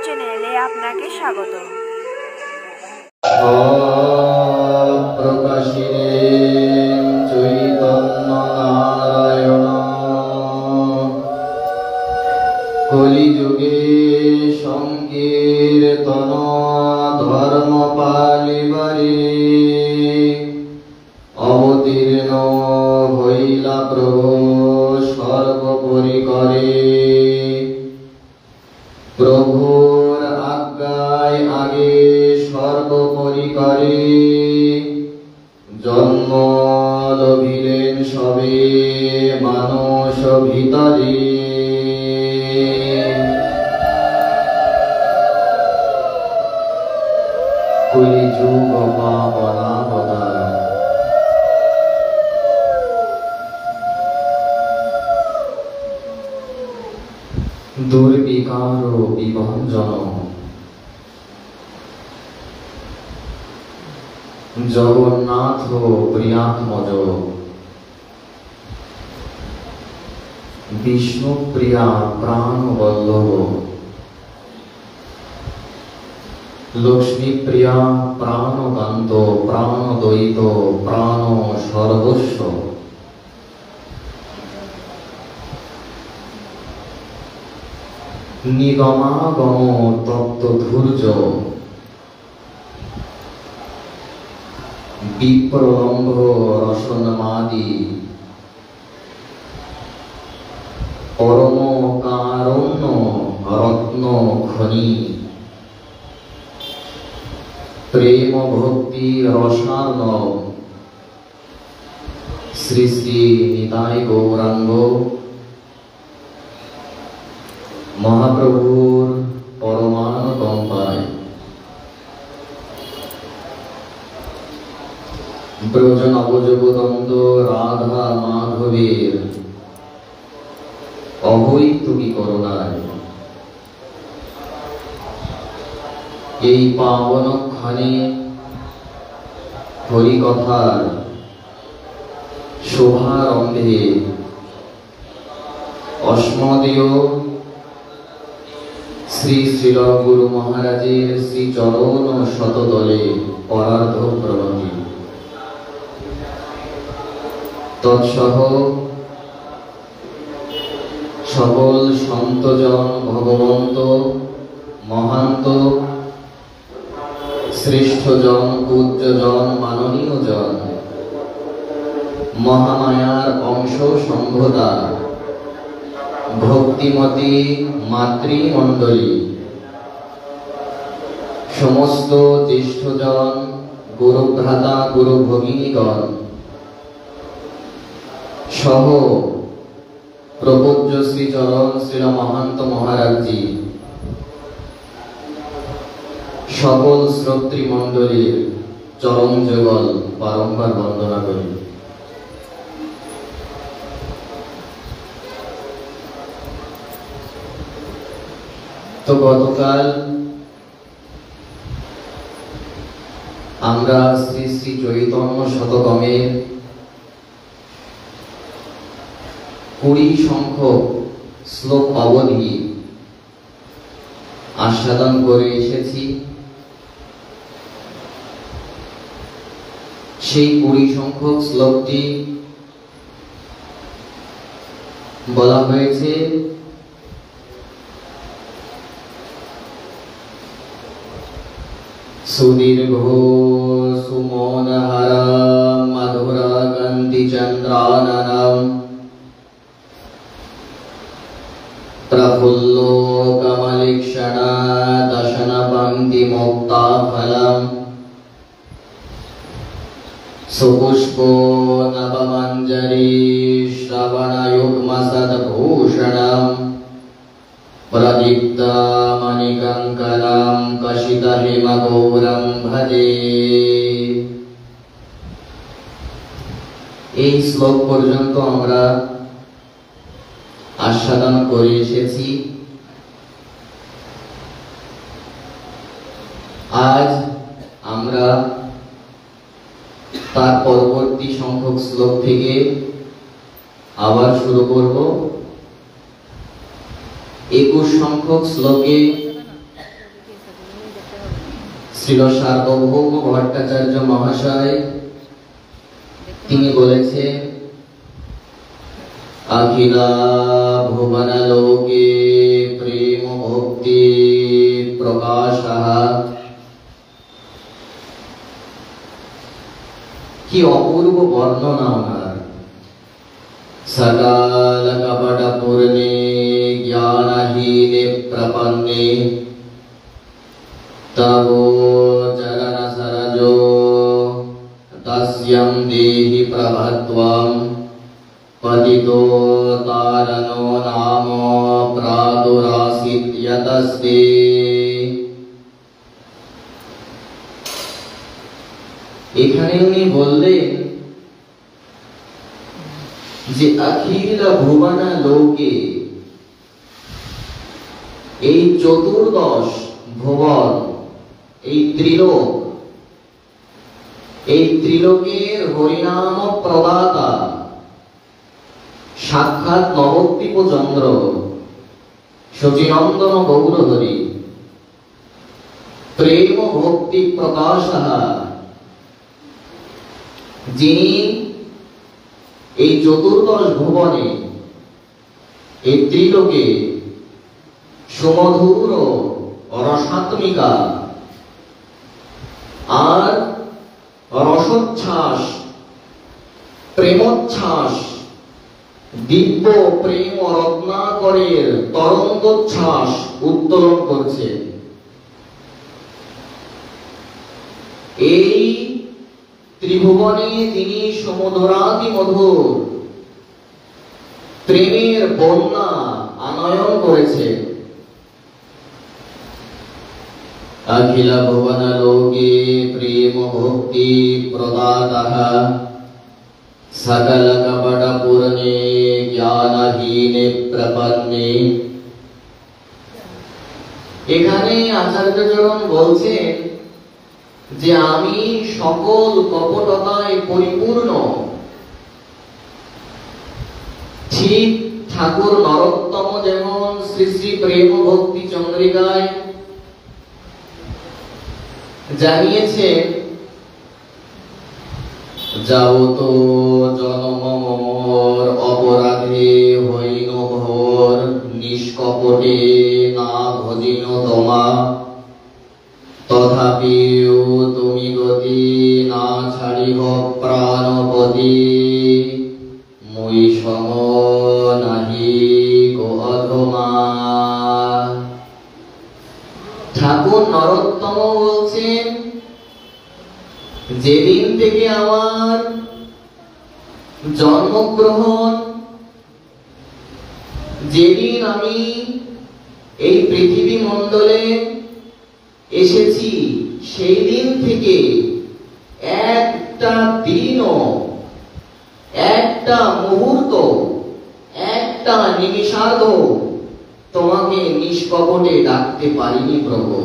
চ্যানেলে আপনাকে স্বাগতম। প্রকাশিনে চৈতন্য নারায়ণ কলিযুগে সংকীর্তন ধর্ম পালিবারে অবতীর্ণ হইলা প্রভু সর্বপরিকরে। প্রভুর আজ্ঞায় আগে সর্বপরিকরে জন্ম লভিলেন সবে মানস ভিতরে। কলিযুগ পাবনাবতার দুর্বিকার বিভঞ্জন জগন্নাথ প্রিয়াত্মজ বিষ্ণুপ্রিয়া প্রাণবল্লভ লক্ষ্মীপ্রিয়া প্রাণকান্ত প্রাণদ্বৈত প্রাণ সর্বস্ব নিগমাগম তত্ত্ব ধূর্য বিপ্রলম্ভ রসনমাদি পরম কারণ্য রত্ন খনি প্রেম ভক্তি রসার্ণব শ্রী শ্রী নিতাই গৌরাঙ্গ মহাপ্রভুর পরমানুকম্পায় ব্রজ নবযুগদন্দ রাধা মাধবের অহৈতুকী করুণায় এই পাবনক্ষণে হরিকথার শুভারম্ভে অস্মদীয় শ্রী শ্রীল গুরু মহারাজের শ্রী চরণ শতদলে পরার্ধ প্রণতি তৎসহ সকল সন্তজন ভগবন্ত মহান্ত শ্রেষ্ঠজন পূজ্যজন মাননীয় জন মহামায়ার অংশ সম্ভদা ভক্তিমতী মাতৃমণ্ডলী সমস্ত জ্যেষ্ঠজন গুরুভ্রাতা গুরু ভগিনীগণ সহ প্রপূজ্য শ্রী চরণ শ্রীল মহান্ত মহারাজজি সকল শ্রোতৃমণ্ডলীর চরণ যুগল বারংবার বন্দনা করি। তো গতকাল আমরা শ্রী শ্রী চৈতন্য শতকমের 20 সংখ্যক শ্লোক অবধি আস্বাদন করে এসেছি। সেই 20 সংখ্যক শ্লোকটি বলা হয়েছে সুদীর্ঘ সুমনহর মধুর গন্ধি চন্দ্রাননম প্রফুল্ল কমলিক্ষণ দশন পঙ্ক্তি মুক্তা ফলম সুপুষ্প নবমঞ্জরি শ্রবণ యుగ్మ সদ্ভূষণম প্রদীপ্ত মণিকঙ্কণম কশিত হেমগৌরম ভজে। এই শ্লোক পর্যন্ত আমরা আস্বাদন করে এসেছি। আজ আমরা তার পরবর্তী সংখ্যক শ্লোক থেকে আবার শুরু করব। 21 সংখ্যক শ্লোকে শ্রীল সার্বভৌম ভট্টাচার্য মহাশয় তিনি বলেছেন, আখিলা ভুবনলোকে প্রেম ভক্তি প্রকাশः। কি অপূর্ব বর্ণনা ওনার। সকাল কপট পূর্ণে জ্ঞানহীনে প্রপন্নে তবো চরণ সরজো তস্যং দেহি প্রভত্বম পতিতো তারণো নাম প্রাদুরাসিত যতস্তে। এখানে উনি বললেন যে অখিল ভুবন লোকে, এই চতুর্দশ ভুবন, এই ত্রিলোক, এই ত্রিলোকের হরিনাম প্রদাতা সাক্ষাৎ নবদ্বীপ চন্দ্র শচীনন্দন গৌরহরি প্রেম ভক্তি প্রকাশः, যিনি এই চতুর্দশ ভুবনে, এই ত্রিলোকে সুমধুর রসাত্মিকা আর রসোচ্ছ্বাস, প্রেমোচ্ছ্বাস, দিব্য প্রেম রত্নাকরের তরঙ্গোচ্ছ্বাস উত্তোলন করছে। এই ত্রিভুবনে তিনি সমুদ্রাদি মধুর প্রেমের বন্যা আনয়ন করেছে। অখিল ভুবন লোকে প্রেম ভক্তি প্রদাতः সকল কপট পূর্ণে জ্ঞানহীনে প্রপন্নে। এখানে আচার্যচরণ বলছেন যে আমি সকল কপটতায় পরিপূর্ণ। ঠিক ঠাকুর নরোত্তম যেমন শ্রী শ্রী প্রেম ভক্তি চন্দ্রিকায় জানিয়েছেন, যাবত জন্ম মোর অপরাধে হইন ঘোর, নিষ্কপটে না ভজিন তোমা, তথাপিও তুমি গতি না ছাড়িব প্রাণপতি, মই সম নাহি গো অধমা। ঠাকুর নরোত্তম বলছেন, যেদিন থেকে আমার জন্মগ্রহণ, যেদিন আমি এই পৃথিবী মণ্ডলে এসেছি, সেই দিন থেকে একটা দিনও, একটা মুহূর্ত, একটা নিমিষার্ধ তোমাকে নিষ্কপটে ডাকতে পারিনি প্রভু।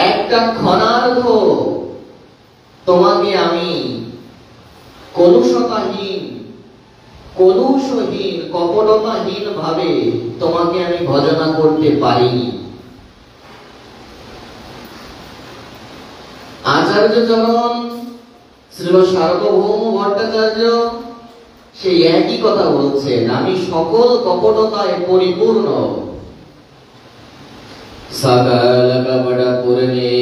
একটা ক্ষণার্ধ তোমাকে আমি কলুষতাহীন, কলুষহীন, কপটতাহীন ভাবে তোমাকে আমি ভজনা করতে পারিনি। আচার্যচরণ শ্রীল সার্বভৌম ভট্টাচার্য সেই একই কথা বলছেন, আমি সকল কপটতায় পরিপূর্ণ। সকল কপট পূর্ণে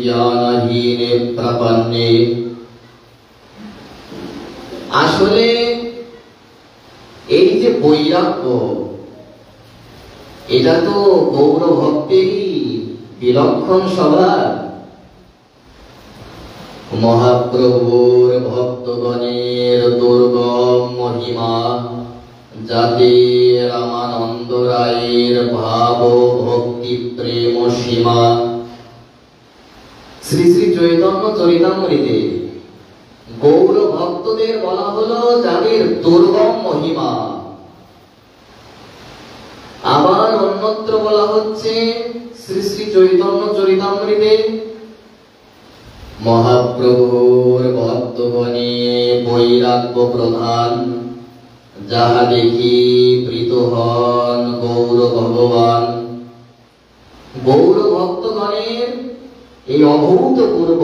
জ্ঞানহীনে প্রপন্নে। আসলে এই যে বৈরাগ্য, এটা তো গৌর ভক্তেরই বিলক্ষণ স্বভাব। মহাপ্রভুর ভক্তগণের দুর্গম মহিমা, যাতে রামানন্দ রায়ের ভাব ভক্তি প্রেম সীমা। শ্রী শ্রী চৈতন্য চরিতামৃতে গৌর ভক্তদের বলা হলো যাদের দুর্গম মহিমা। আবার অন্যত্র বলা হচ্ছে শ্রী শ্রী চৈতন্য চরিতামৃতে, মহাপ্রভুর ভক্তগণে বৈরাগ্য প্রধান, যাহা দেখি প্রীত হন গৌর ভগবান। গৌর ভক্তগণের এই অভূতপূর্ব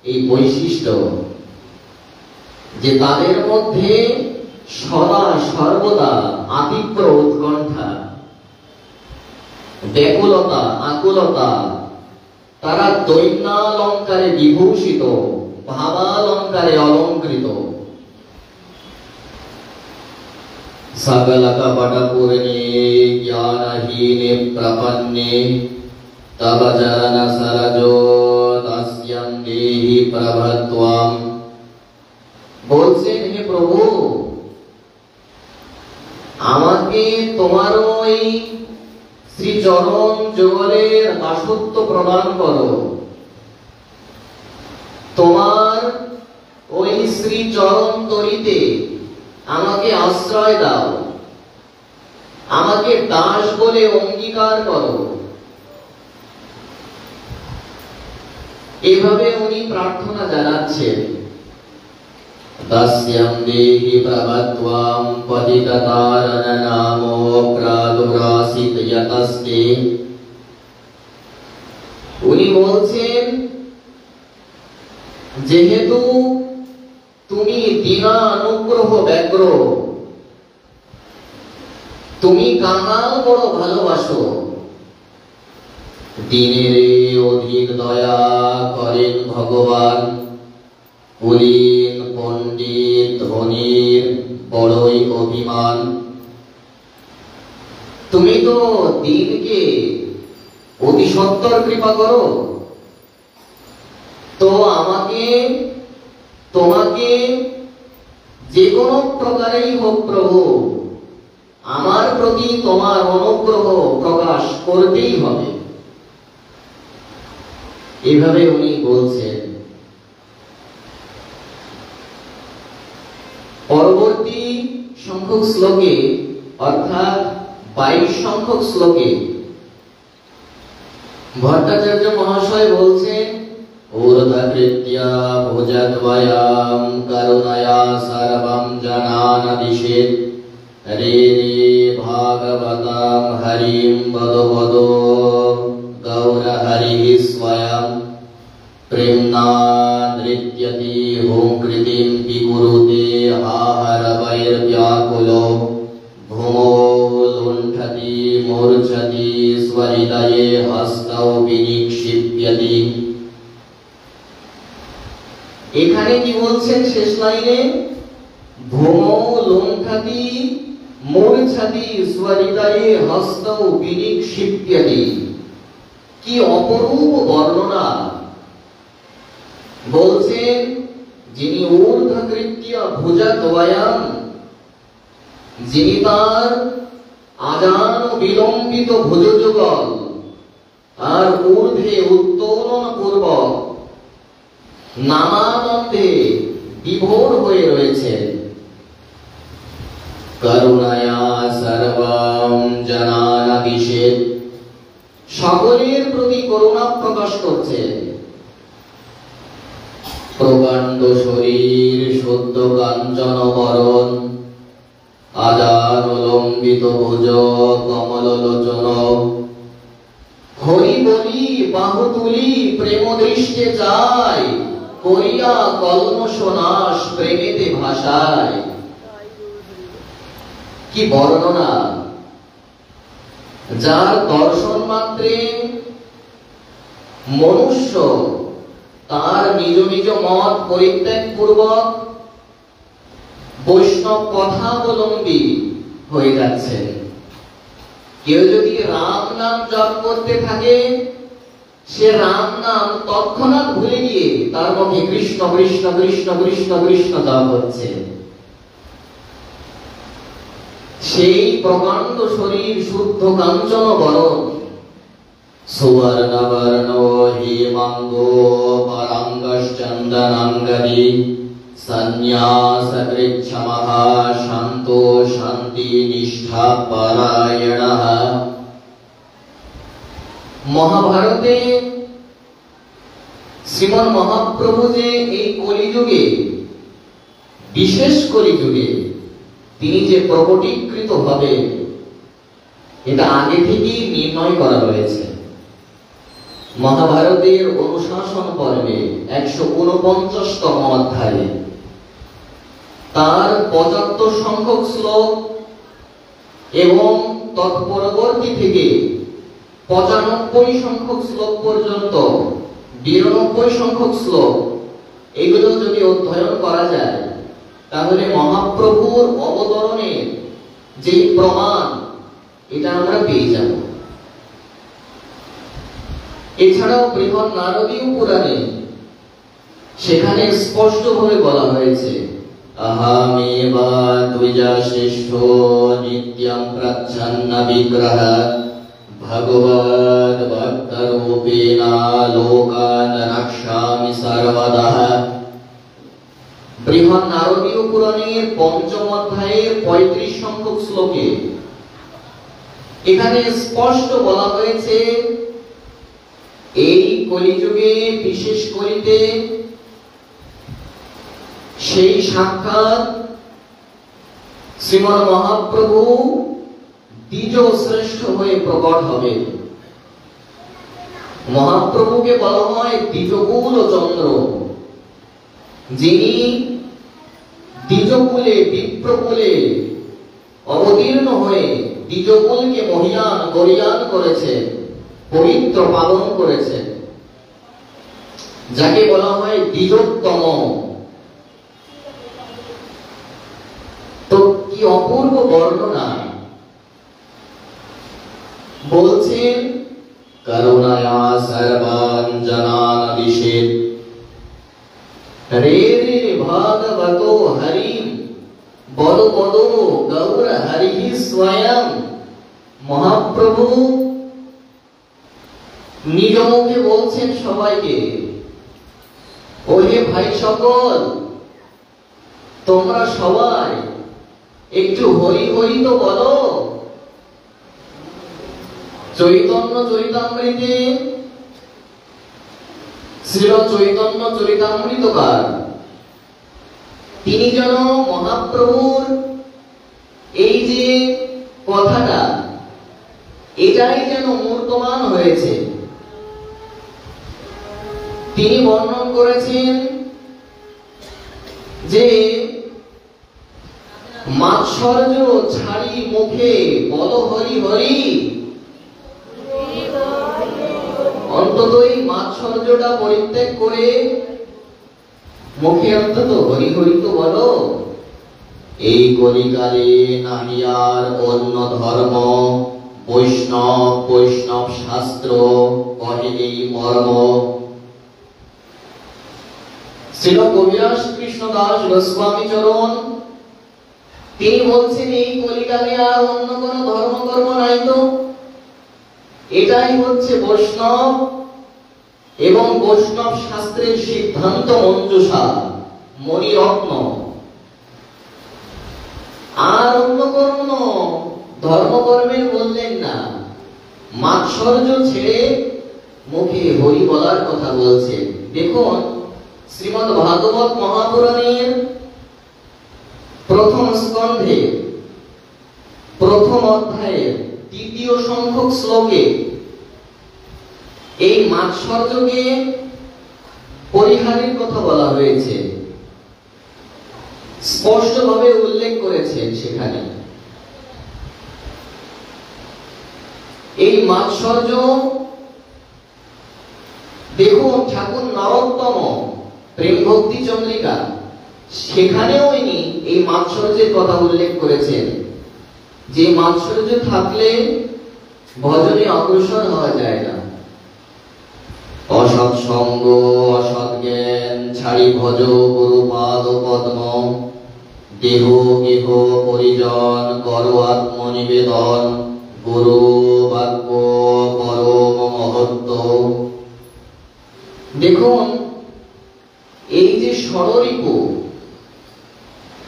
এই বৈশিষ্ট্য যে তাদের মধ্যে সদা সর্বদা আতিপ্র উৎকণ্ঠা, ব্যাকুলতা, আকুলতা, তারা দৈন্যালঙ্কারে বিভূষিত, ভাবালঙ্কারে অলঙ্কৃত। সকল কপটপূর্ণে জ্ঞানহীনে প্রপন্নে তব চরণ সরজো দাস্যং দেহি প্রভত্বম। বলছেন, হে প্রভু, আমাকে তোমারও এই শ্রীচরণ যুগলের দাসত্ব প্রদান করো। তোমার ওই শ্রীচরণ তরিতে আমাকে আশ্রয় দাও, আমাকে দাস বলে অঙ্গীকার করো। এভাবে উনি প্রার্থনা জানাচ্ছেন। দাস্যং দেহি প্রভত্বম পতিততারণ নামো প্রাদুরাসিত যতস্তে। উনি বলছেন, যেহেতু তুমি দীনানুগ্রহ ব্যগ্র, তুমি কাঙাল বড় ভালোবাসো, দিনের অধিক দয়া করেন ভগবান। কুলীন পণ্ডিত ধনীর বড়ই অভিমান। তুমি তো দিনকে অতি সত্বর কৃপা করো, তো আমাকে তোমাকে যে কোনো প্রকারেই হোক প্রভু, আমার প্রতি তোমার অনুগ্রহ প্রকাশ করতেই হবে। এভাবে উনি বলছেন। পরবর্তী সংখ্যক শ্লোকে, অর্থাৎ 22 সংখ্যক শ্লোকে ভট্টাচার্য মহাশয় বলছেন, ঊর্ধ্বকৃত্যা ভুজদ্বয়ং করুণয়া সর্বং জনানদিশেৎ। রে রে ভাগবতং হরিং বদো বদো গৌর হরিঃ স্বয়ং। প্রেম্ণা নৃত্যতি হোংকৃতিং বিকুরুতে আহরবৈর্ব্যাকুলো। ভূমো লুণ্ঠতি মূর্ছতি স্বহৃদয়ে হস্তৌ বিনিক্ষিপ্যতি। এখানে কি বলছেন শেষ লাইনে? ভূমো লুণ্ঠতি মূর্ছতি স্বহৃদয়ে হস্তৌ বিনিক্ষিপ্যতি। কি অপরূপ বর্ণনা! বলছেন, যিনি ঊর্ধ্বকৃত্য ভুজদ্বয়ং, যিনি তার আজান বিলম্বিত ভুজযুগল আর ঊর্ধ্বে উত্তোলন পূর্বক নামানন্দে বিভোর হয়ে রয়েছেন। করুণায়া সর্বং জনানদিশেৎ, সকলের প্রতি করুণা প্রকাশ করছেন। প্রকাণ্ড শরীর, শুদ্ধ কাঞ্চন বরণ, আজান লম্বিত ভুজ, কমল লোচন। হরি বলি বাহু তুলি প্রেম দৃষ্টে চাই, করিয়া কলমশ নাশ প্রেমেতে ভাষায়। কি বর্ণনা! যার দর্শন মাত্রে মনুষ্য তার নিজ নিজ মত পরিত্যাগ পূর্বক বৈষ্ণব কথাবলম্বী হয়ে যাচ্ছে। কেউ যদি রাম নাম জপ করতে থাকে, সে রাম নাম তৎক্ষণাৎ ভুলে গিয়ে তার মুখে কৃষ্ণ কৃষ্ণ কৃষ্ণ কৃষ্ণ কৃষ্ণ জপ হচ্ছে। সেই প্রকাণ্ড শরীর, শুদ্ধ কাঞ্চন বরণ, সুবর্ণ বর্ণ হেমাঙ্গো পরাঙ্গশ্চন্দনাঙ্গদি, সন্ন্যাস কৃচ্ছমঃ শান্তো শান্তি নিষ্ঠা পরায়ণঃ। মহাভারতে শ্রীমন মহাপ্রভু যে এই কলিযুগে, বিশেষ কলিযুগে তিনি যে প্রকটীকৃত হবেন, এটা আগে থেকেই নির্ণয় করা রয়েছে। মহাভারতের অনুশাসন পর্বে 149তম অধ্যায়ে তার 75 সংখ্যক শ্লোক এবং তৎপরবর্তী থেকে 95 সংখ্যক শ্লোক পর্যন্ত 92 সংখ্যক শ্লোক, এগুলো যদি অধ্যয়ন করা যায় তাহলে মহাপ্রভুর অবতরণের যে প্রমাণ এটা আমরা পেয়ে যাব। এছাড়াও বৃহৎ নারদীয় পুরাণে সেখানে স্পষ্টভাবে বলা হয়েছে, আহামেবা দ্বিজা শ্রেষ্ঠ নিত্যং প্রচ্ছন্ন বিগ্রহ ভগবদ ভক্তরূপেণ লোকান রক্ষামি সর্বদা। বৃহৎ নারদীয় পুরাণের 5ম অধ্যায়ের 35 সংখ্যক শ্লোকে এখানে স্পষ্ট বলা হয়েছে, এই কলিযুগে বিশেষ করিতে সেই সাক্ষাৎ শ্রীমৎ মহাপ্রভু দ্বিজ শ্রেষ্ঠ হয়ে প্রকট হবে। মহাপ্রভুকে বলা হয় দ্বিজকুল চন্দ্র, যিনি দ্বিজকুলে বিপ্রকুলে অবতীর্ণ হয়ে দ্বিজকুলকে মহিয়ান গরিয়ান করেছে, পবিত্র পালন করেছে, যাকে বলা হয় দ্বিজোত্তম। তো কি অপূর্ব বর্ণনা! বলছেন, করুণায়া সর্বান জনান দিশেত রে রে ভাগবতো হরিম বদ বদ গৌর হরি স্বয়ং। মহাপ্রভু নিজ মুখে বলছেন সবাইকে, ওহে ভাই সকল, তোমরা সবাই একটু হরি হরি তো বলো। চৈতন্য চরিতামৃতে শ্রীল চৈতন্য চরিতামৃতকার তিনি যেন মহাপ্রভুর এই যে কথাটা, এটাই যেন মূর্তমান হয়েছে। তিনি বর্ণন করেছেন যে মাৎসর্য ছাড়ি মুখে বল হরি হরি। অন্তত এই মাৎসর্যটা পরিত্যাগ করে মুখে অন্তত হরি হরি তো বলো। এই কলিকালে নাহি আর অন্য ধর্ম, বৈষ্ণব বৈষ্ণব শাস্ত্র কহে এই মর্ম। শ্রীল কবিরাজ কৃষ্ণদাস গোস্বামী চরণ তিনি বলছেন, এই কলিকালে আর অন্য কোন ধর্মকর্ম নাই তো, এটাই হচ্ছে বৈষ্ণব এবং বৈষ্ণব শাস্ত্রের সিদ্ধান্ত মঞ্জুষা মণিরত্ন। আর অন্য কোন ধর্মকর্মের বললেন না, মাৎসর্য ছেড়ে মুখে হরি বলার কথা বলছেন। দেখুন, শ্রীমদ্ ভাগবত মহাপুরাণের 1ম স্কন্ধে 1ম অধ্যায়ের 3য় সংখ্যক শ্লোকে এই মাৎসর্যকে পরিহারের কথা বলা হয়েছে, স্পষ্টভাবে উল্লেখ করেছেন সেখানে। এই মাৎসর্য দেখুন, ঠাকুর নরোত্তম প্রেম ভক্তি চন্দ্রিকা সেখানেও ইনি এই মাৎসর্যের কথা উল্লেখ করেছেন, যে মাৎসর্য থাকলে ভজনে অগ্রসর হওয়া যায় না। অসৎ সঙ্গ অসৎ জ্ঞান ছাড়ি ভজ গুরু পাদ পদ্ম, দেহ গেহ পরিজন কর আত্মনিবেদন, গুরু বাক্য পরম মহত্ব। দেখুন, এই যে ষড়রিপু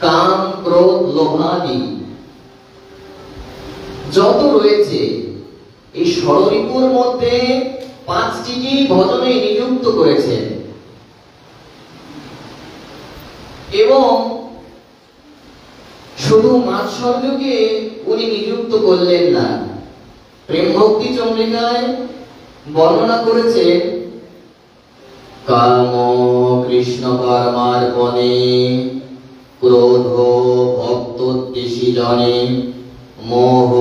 কাম ক্রোধ লোভাদি যত রয়েছে, এই ষড়রিপুর মধ্যে 5টিকে ভজনে নিযুক্ত করেছেন এবং শুধু মাৎসর্যকে উনি নিযুক্ত করলেন না, প্রেম ভক্তি চন্দ্রিকায় বর্ণনা করেছে কাম কৃষ্ণ কর্মার্পণে ক্রোধ ভক্তোদ্দেশী জনে মোহ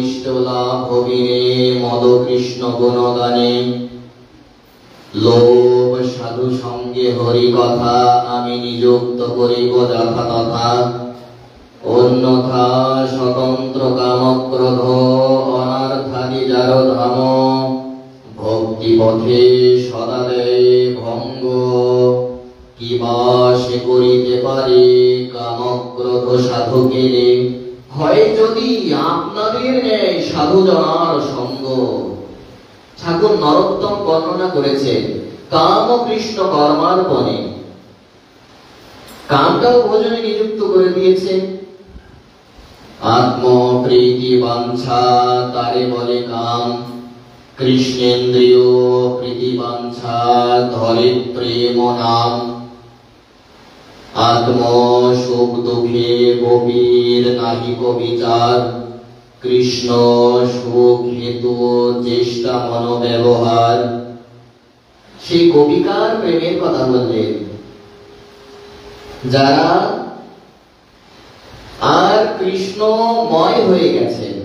ইষ্টলাভ বিনে মদ কৃষ্ণ গুণগানে লোভ সাধু সঙ্গে হরি কথা আমি নিযুক্ত করিব যথা তথা অন্যথা স্বতন্ত্র কামক্রোধ অনার্থাদি যার ধাম ভক্তি পথে সদা দেয় ভঙ্গ কিবা সে করিতে পারে কামক্রোধ সাধকের হয় যদি আপনাদের ন্যায় সাধু জনার সঙ্গ। ঠাকুর নরোত্তম বর্ণনা করেছে কাম কৃষ্ণ কর্মার্পণে, কামটাও ভোজনে নিযুক্ত করে দিয়েছে। আত্ম প্রীতি বাঞ্ছা তারে বলে কাম, কৃষ্ণেন্দ্রিয় প্রীতি বাঞ্ছা ধরে প্রেম নাম। আত্ম সুখ দুঃখে গভীর নাহিক বিচার, কৃষ্ণ সুখ হেতু চেষ্টা মন ব্যবহার। সেই কবিকার প্রেমের কথা বললেন, যারা আর কৃষ্ণময় হয়ে গেছেন।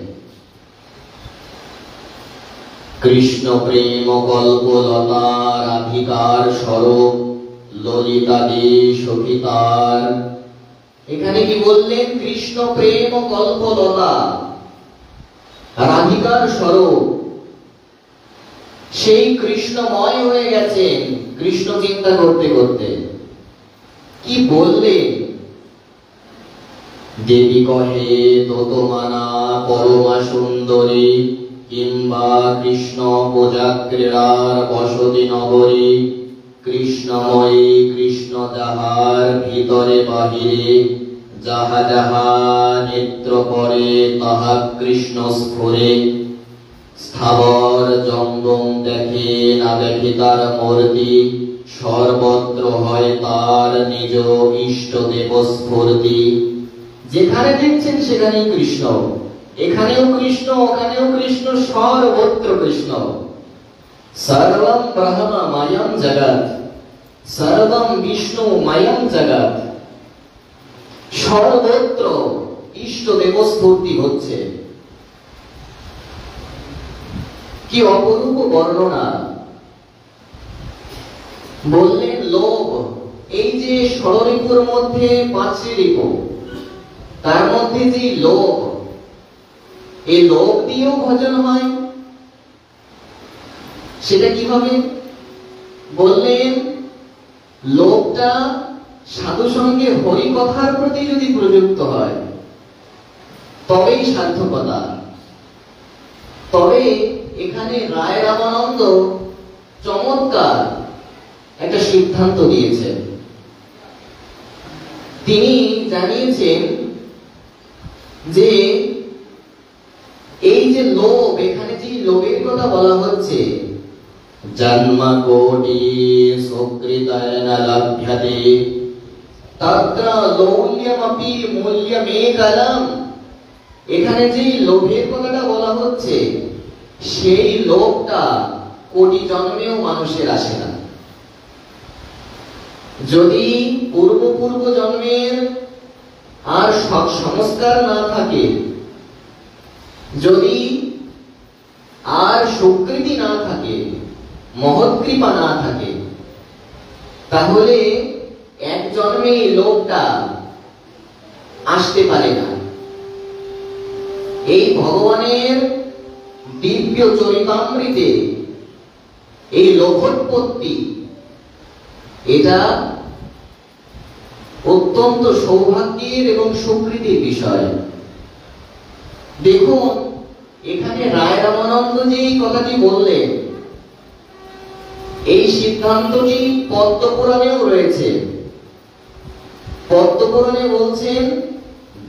কৃষ্ণ প্রেম কল্পলতা রাধিকার স্বরূপ ললিতাদি সখিতার। এখানে কি বললেন? কৃষ্ণ প্রেম কল্পলতা রাধিকার স্বরূপ, সেই কৃষ্ণময় হয়ে গেছেন কৃষ্ণ চিন্তা করতে করতে। কি বললেন? দেবী কহে তোতমানা পরমা সুন্দরী, কিংবা কৃষ্ণ পূজা ক্রীড়ার বসতি নগরী। কৃষ্ণময়ী কৃষ্ণ যাহার ভিতরে বাহিরে, যাহা যাহা নেত্র পরে তাহা কৃষ্ণ স্ফুরে। স্থাবর জঙ্গম দেখে না দেখে তার মূর্তি, সর্বত্র হয় তার নিজ ইষ্ট দেব স্ফূর্তি। যেখানে দেখছেন সেখানেই কৃষ্ণ, এখানেও কৃষ্ণ ওখানেও কৃষ্ণ, সর্বত্র কৃষ্ণ। সর্বম ব্রহ্ম ময়ম জগৎ, সর্বম বিষ্ণু ময়ম জগৎ। সর্বত্র ইষ্ট দেব স্ফূর্তি হচ্ছে। কি অপরূপ বর্ণনা! বললেন লোভ, এই যে ষড়রিপুর মধ্যে পাঁচটি রিপু, তার মধ্যে যে লোভ, এই লোভ দিয়েও ভজন হয়। সেটা কিভাবে? বললেন লোভটা সাধু সঙ্গে হরি কথার প্রতি যদি প্রযুক্ত হয় তবেই সার্থকতা। তবে এখানে রায় রামানন্দ চমৎকার একটা সিদ্ধান্ত দিয়েছেন। তিনি জানিয়েছেন যে এই যে লোভ, এখানে যে লোভের কথা বলা হচ্ছে, জন্ম কোটি সুকৃতেন লভ্যতে তত্র লৌল্যমপি মূল্যমেকলম। এখানে যে লোভের কথাটা বলা হচ্ছে, সেই লোভটা কোটি জন্মেও মানুষের আসে না। যদি পূর্ব জন্মের আর সংস্কার না থাকে, যদি আর সুকৃতি না থাকে, মহৎ কৃপা না থাকে, তাহলে এক জন্মে লোভটা আসতে পারে না। এই ভগবানের দিব্য চরিতামৃতে এই লোভোৎপত্তি, এটা অত্যন্ত সৌভাগ্যের এবং সুকৃতির বিষয়। দেখুন এখানে রায় রামানন্দ যে এই কথাটি বললেন, এই সিদ্ধান্তটি পদ্মপুরাণেও রয়েছে। পদ্মপুরাণে বলছেন,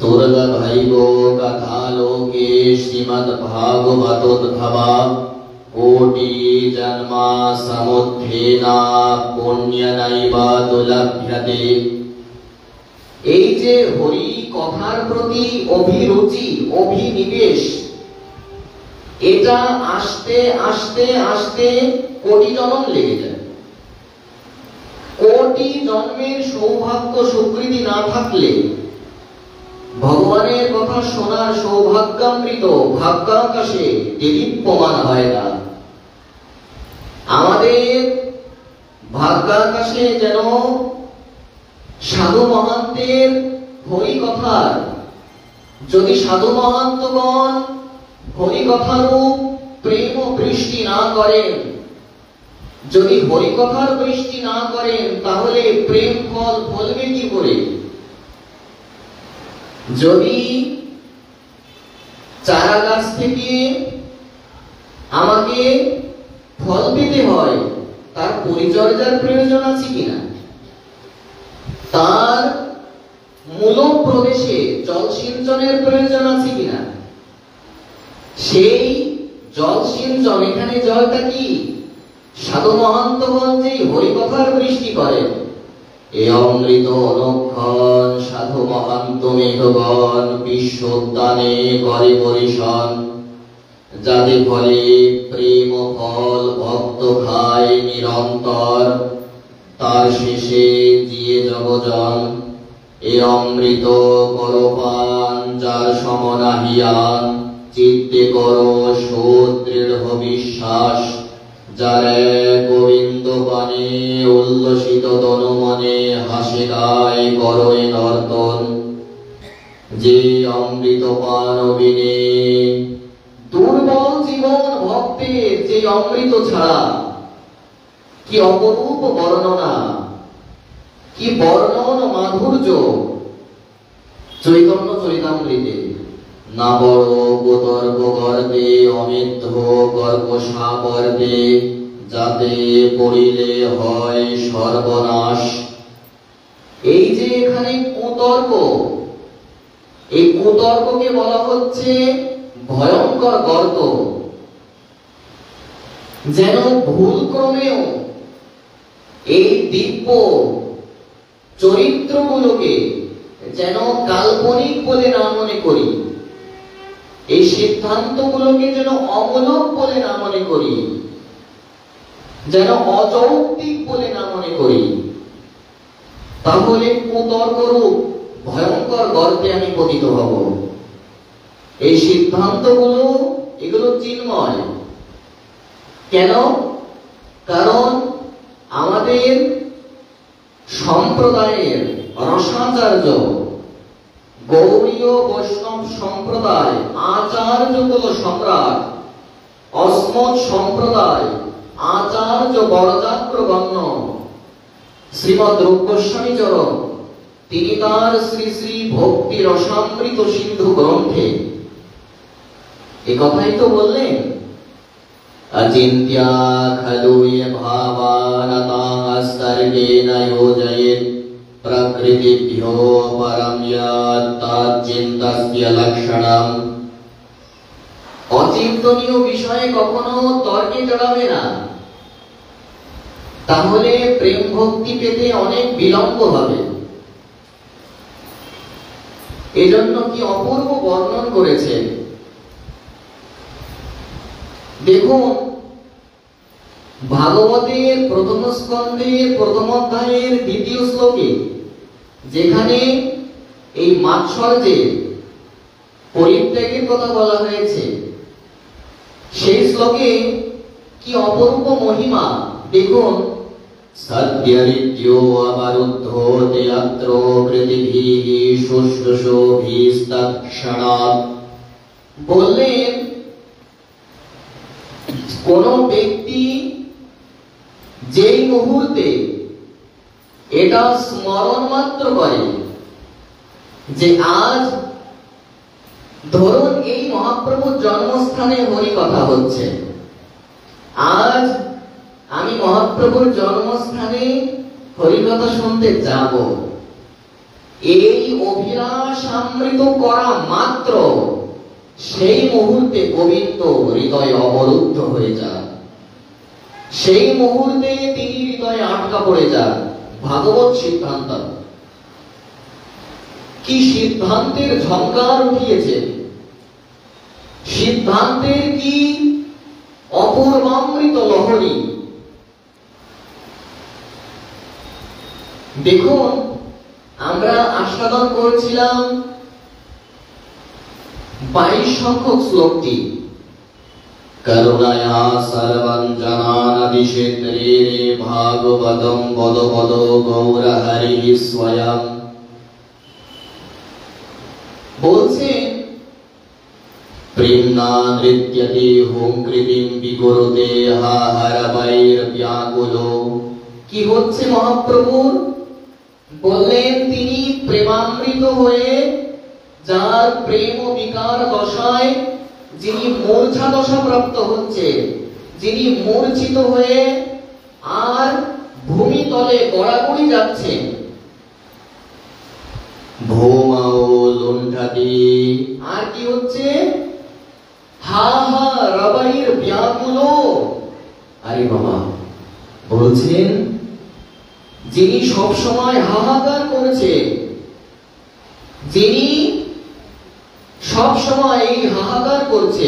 দুর্গা ভাইব কথা লোকে শ্রীমদ ভাগবতোদ্ভবা কোটি জন্মা সমুদ্ধেনা পুণ্যনৈবা দুলভ্যতে। এই যে হরি কথার প্রতি অভিরুচি, অভিনিবেশ, এটা আসতে আসতে আসতে কোটি জন্ম লেগে যায়। কোটি জন্মের সৌভাগ্য সুকৃতি না থাকলে ভগবানের কথা শোনার সৌভাগ্যামৃত ভাগ্যাকাশে দেদীপ্যমান হয় না। আমাদের ভাগ্যাকাশে যেন সাধু মহান্তের হরি কথার, যদি সাধু মহান্তগণ হরি কথারূপ প্রেম বৃষ্টি না করেন, যদি হরি কথার বৃষ্টি না করেন, তাহলে প্রেম ফল ফলবে কি করে? যদি চারা গাছ থেকে আমাকে ফল পেতে হয়, তার পরিচর্যার প্রয়োজন আছে কিনা? তার মূল প্রদেশে জল সিঞ্চনের প্রয়োজন আছে কিনা? সেই জল সিঞ্চন, এখানে জলটা কি? সাধু মহান্তগণ যে হরিকথার বৃষ্টি করেন, এ অমৃত অনুক্ষণ সাধু মহান্ত মেঘগণ বিশ্বদানে করে পরিশন, যাতে ফলে প্রেম ফল ভক্ত খায় নিরন্তর, তার শেষে জিয়ে জগজন। এ অমৃত করপান যার সমনাহিয়ান, চিত্তে করো সুদৃঢ় বিশ্বাস, যার গোবিন্দ পানে উল্লসিত তনু মনে হাসে গায় করোয় নর্তন। যে অমৃত পান বিনে দুর্বল জীবন ভক্তের, যে অমৃত ছাড়া কি অপরূপ বর্ণনা, কি বর্ণন মাধুর্য চৈতন্য চরিতামৃতে। না বড় কুতর্ক গর্বে অমিত্য গর্ব সাপর্বে, যাতে পড়িলে হয় সর্বনাশ। এই যে এখানে কুতর্ক, এই কুতর্ককে বলা হচ্ছে ভয়ঙ্কর গর্ত। যেন ভুল ক্রমেও এই দিব্য চরিত্রগুলোকে যেন কাল্পনিক বলে না মনে করি, এই সিদ্ধান্তগুলোকে যেন অমূলক বলে না মনে করি, যেন অযৌক্তিক বলে না মনে করি, তাহলে কুতর্করূপ ভয়ঙ্কর গর্তে আমি পতিত হব। এই সিদ্ধান্তগুলো এগুলো চিন্ময়। কেন? কারণ আমাদের সম্প্রদায়ের রসাচার্য গৌড়ীয় বৈষ্ণব সম্প্রদায় আচার্যকুল সম্রাট, অস্মৎ সম্প্রদায় আচার্য বরদাগ্রগণ্য শ্রীমৎ রূপ গোস্বামী চরণ, তিনি তার শ্রী শ্রী ভক্তি রসামৃত সিন্ধু গ্রন্থে এ কথাই তো বললেন, অচিন্ত্যা খলু য়ে ভাবানতাঃ সর্গেন যোজয়েৎ প্রকৃতিভ্যো পরম যৎ তচ্চিন্তস্য লক্ষণম। অচিন্তনীয় বিষয়ে কখনো তর্কে জড়াবে না, তাহলে প্রেম ভক্তি পেতে অনেক বিলম্ব হবে। এজন্য কি অপূর্ব বর্ণন করেছেন। দেখুন, ভাগবতের প্রথম স্কন্ধের প্রথম অধ্যায়ের দ্বিতীয় শ্লোকে যেখানে এই মাৎসর্যের পরিত্যাগের কথা বলা হয়েছে, সেই শ্লোকে কি অপূর্ব মহিমা। দেখুন, সত্যরিত্यो অবরুদ্ধোতে অত্র পৃথিবীঃ শুশ্রূষোভিস্তৎক্ষণাৎ। বললেন, কোন ব্যক্তি যেই মুহূর্তে এটা স্মরণ মাত্র করে যে আজ ধরুন এই মহাপ্রভুর জন্মস্থানে হরি কথা হচ্ছে, আজ আমি মহাপ্রভুর জন্মস্থানে হরিকথা শুনতে যাব, এই অভিলাষ আমৃত করা মাত্র সেই মুহূর্তে গোবিন্দ হৃদয়ে অবরুদ্ধ হয়ে যান, সেই মুহূর্তে তিনি হৃদয়ে আটকা পড়ে যান। ভাগবত সিদ্ধান্ত, কি সিদ্ধান্তের ঝঙ্কার উঠিয়েছে। সিদ্ধান্তের কি অপূর্বামৃত লহরী। দেখুন, আমরা আস্বাদন করেছিলাম 22 সংখ্যক শ্লোকটি। করুণায়া সর্বং জনানাদিশেত্রে ভাগবতং বদ বদ গৌর হরিঃ স্বয়ং। বলছেন, প্রেমনা নৃত্যতে হোম কৃতিম বিকুরুতে হা হরবৈর ব্যাকুলো। কি হচ্ছে মহাপ্রভুর? বললেন, তিনি প্রেমামৃত হয়ে, যার প্রেম ও বিকার দশায় যিনি মূর্ছা দশা প্রাপ্ত হচ্ছে, যিনি মূর্ছিত হয়ে আর ভূমিতলে গড়াগড়ি যাচ্ছেন, ভৌমাও লুণ্ঠতি, আর কি হচ্ছে? হা হা রবৈর ব্যাকুলো। আরে বাবা, বলছেন যিনি সব সময় হাহাকার করেছে, যিনি সব সময় এই হাহাকার করছে,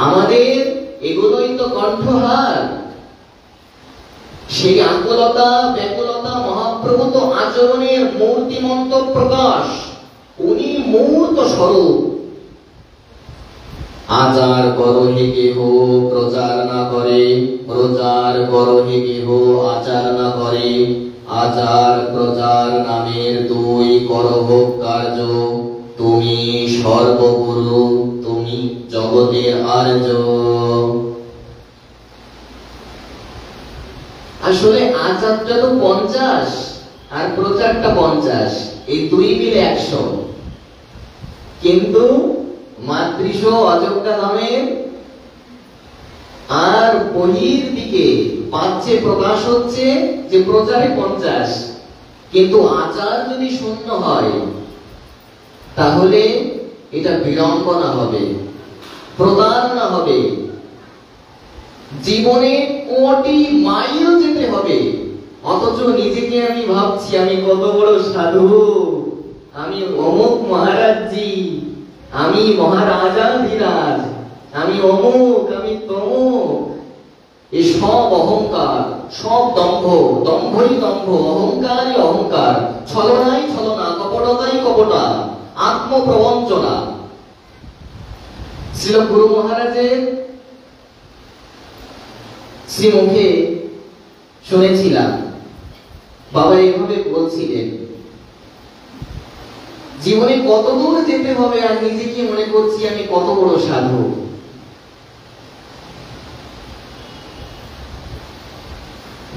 আমাদের এগুলোই তো কণ্ঠহার। সেই আকুলতা ব্যাকুলতা মহাপ্রভু তো আচরণের মূর্তিমন্ত প্রকাশ, উনি মূর্ত স্বরূপ। আচার করো হে কেহ প্রচার না করে, প্রচার করো হে কেহ আচার না করে, আচার প্রচার নামের দুই করহ কার্য, তুমি সর্বগুরু, তুমি জগতের আর্য। আসলে আচারটা তো 50 আর প্রচারটা 50, এই দুই মিলে 100, কিন্তু মাতৃশ অযোগ্যা নামের আর বহির দিকে পাচ্ছে প্রকাশ হচ্ছে যে প্রচারে 50, কিন্তু আচার যদি শূন্য হয় তাহলে এটা বিড়ম্বনা হবে, প্রতারণা হবে, জীবনে কোটি মাইল যেতে হবে, অথচ নিজেকে আমি ভাবছি আমি কত বড় সাধু, আমি অমুক মহারাজজি, আমি মহারাজাধিরাজ, আমি অমুক, আমি তমুক। এই সব অহংকার, সব দম্ভ, দম্ভই দম্ভ, অহংকারই অহংকার, ছলনাই ছলনা, কপটতাই কপটা, আত্মপ্রবঞ্চনা। শ্রীল গুরু মহারাজের শ্রীমুখে শুনেছিলাম, বাবা এইভাবে বলছিলেন, জীবনে কত দূর যেতে হবে আর নিজেকে মনে করছি আমি কত বড় সাধু।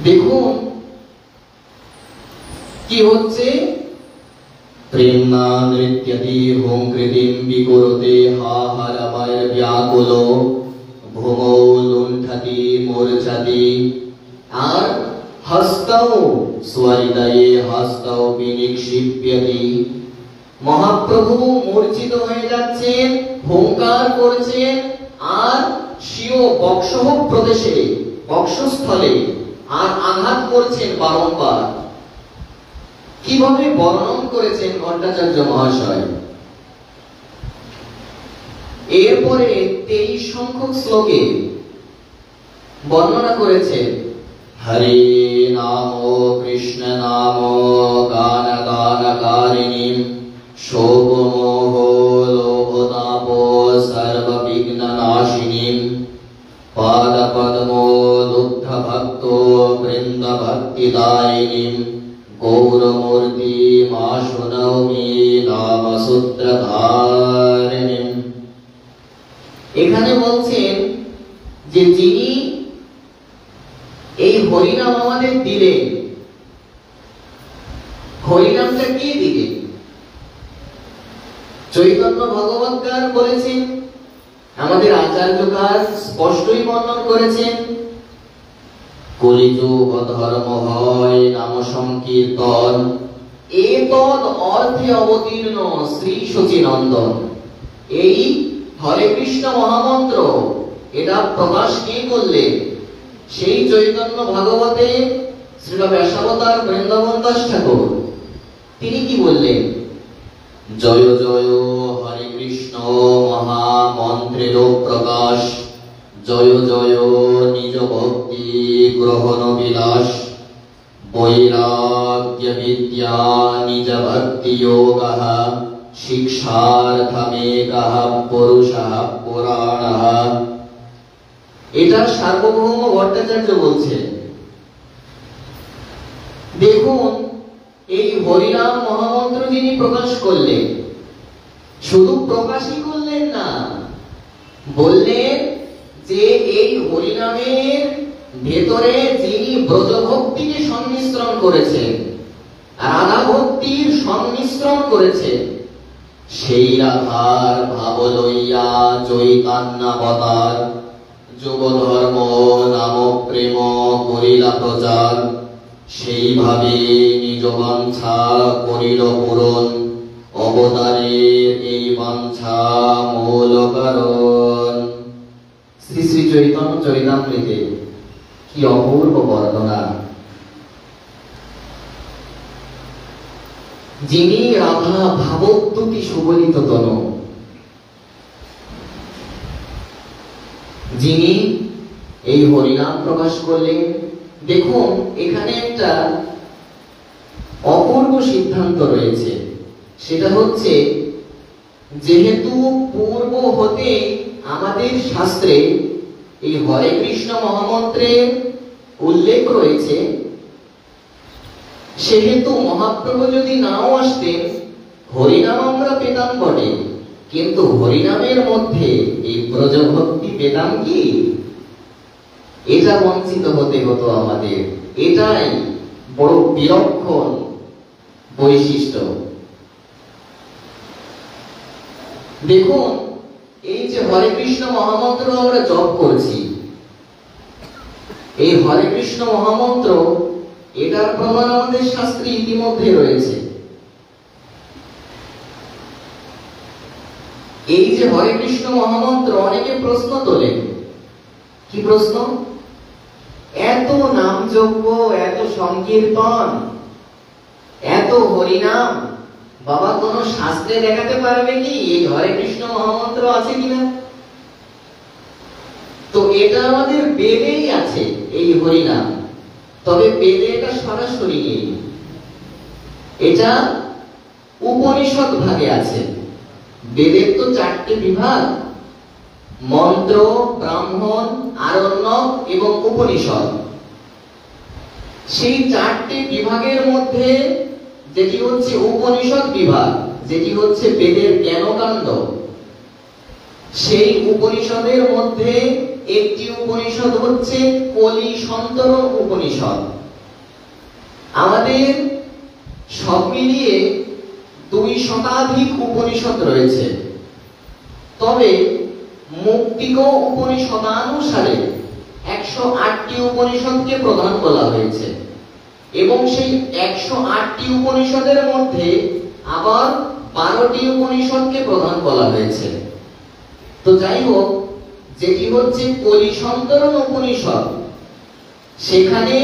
দেখুন কি হচ্ছে, প্রেমনা নৃত্যতি হোম কৃতিম বিকুরুতে হা হরবৈর ব্যাকুলো, ভূমৌ লুণ্ঠতি মূর্ছতি, আর হস্তৌ স্বহৃদয়ে হস্তৌ বিনিক্ষিপ্যতি। মহাপ্রভু মূর্ছিত হয়ে যাচ্ছেন, হুঙ্কার করছেন, আর স্বীয় বক্ষঃ প্রদেশে, বক্ষস্থলে আর আঘাত করছেন বারংবার। কিভাবে বর্ণন করেছেন ভট্টাচার্য মহাশয়? এরপরে 23 সংখ্যক শ্লোকে বর্ণনা করেছেন, হরে নাম কৃষ্ণ নাম গান গানকারিণীম, শোক মোহ লোভ তাপ সর্ব বিঘ্ন নাশিনীম, পাদ পদ্ম লুব্ধ ভক্ত বৃন্দ ভক্তিদায়িনীম, গৌরমূর্তি মা শুনৌমি নাম সূত্রধারিণীম। এখানে বলছেন যে যিনি এই হরিনাম আমাদের দিলেন, হরিনামটা কে দিলেন? চৈতন্য ভগবৎকার বলেছেন, আমাদের আচার্যকার স্পষ্টই বর্ণন করেছেন, কলিযুগ ধর্ম হয় নাম সংকীর্তন, এতদ অর্থে অবতীর্ণ শ্রী সচিনন্দন। এই হরে কৃষ্ণ মহামন্ত্র এটা প্রকাশ কে করলেন? সেই চৈতন্য ভাগবতে শ্রীল ব্যাসাবতার বৃন্দাবন দাস ঠাকুর। তিনি কি বললেন? জয় জয় হরে কৃষ্ণ জয় জয় নিজ ভক্তি গ্রহণ বিলাস বৈরাগ্য বিদ্যা নিজ ভক্তি যোগঃ শিক্ষার্থমেকঃ পুরুষঃ পুরাণঃ। এটা সার্বভৌম ভট্টাচার্য বলছে। দেখুন, এই হরিনাম মহামন্ত্র যিনি প্রকাশ করলেন, শুধু প্রকাশই করলেন না, বললেন যে এই হরিনামের ভেতরে যিনি ব্রজভক্তিকে সংমিশ্রণ করেছেন, রাধা ভক্তির সংমিশ্রণ করেছেন, সেই রাধার ভাব লইয়া চৈতন্যাবতার যুগ ধর্ম নাম প্রেম করিলা প্রচার। সেইভাবে নিজ বাঞ্ছা করিল পূরণ, অবতারের এই বাঞ্ছা মূল কারণ। শ্রী শ্রী চৈতন্য চরিতামৃতে কি অপূর্ব বর্ণনা! যিনি রাধা ভাবোদ্যুতি সুবলিত তনু, যিনি এই হরিনাম প্রকাশ করলেন। দেখুন, এখানে একটা অপূর্ব সিদ্ধান্ত রয়েছে। সেটা হচ্ছে, যেহেতু পূর্ব হতে আমাদের শাস্ত্রে এই হরে কৃষ্ণ মহামন্ত্রের উল্লেখ রয়েছে, সেহেতু মহাপ্রভু যদি নাও আসতেন, হরিনাম আমরা পেতাম বটে, কিন্তু হরিনামের মধ্যে এই ব্রজভক্তি পেতাম কি? এটা বঞ্চিত হতে হতো আমাদের। এটাই বড় বিলক্ষণ বৈশিষ্ট্য। দেখুন, এই যে হরে কৃষ্ণ মহামন্ত্র আমরা জপ করছি, এই হরে কৃষ্ণ মহামন্ত্র, এটার প্রমাণ আমাদের শাস্ত্রে ইতিমধ্যে রয়েছে। এই যে হরে কৃষ্ণ মহামন্ত্র, অনেকে প্রশ্ন তোলেন। কি প্রশ্ন? এত নাম যজ্ঞ, এত সংকীর্তন, এত হরিনাম, বাবা কোন শাস্ত্রে দেখাতে পারবে কি এই হরে কৃষ্ণ মহামন্ত্র আছে কিনা? তো এটা আমাদের বেদেই আছে, এই হরিনাম। তবে বেদে এটা সরাসরি নেই, এটা উপনিষদ ভাগে আছে। বেদের তো 4টে বিভাগ, মন্ত্র, ব্রাহ্মণ, আরণ্যক এবং উপনিষদ। সেই 4টে বিভাগের মধ্যে যেটি হচ্ছে উপনিষদ বিভাগ, যেটি হচ্ছে বেদের জ্ঞানকাণ্ড, সেই উপনিষদের মধ্যে একটি উপনিষদ হচ্ছে কলি সন্তরণ উপনিষদ। আমাদের সব মিলিয়ে 2 শতাধিক উপনিষদ রয়েছে। তবে মুক্তিক উপনিষদানুসারে 108টি উপনিষদকে প্রধান বলা হয়েছে, এবং সেই 108টি উপনিষদের মধ্যে আবার 12টি উপনিষদকে প্রধান বলা হয়েছে। তো যাই হোক, যেটি হচ্ছে কলি সন্তরণ উপনিষদ, সেখানে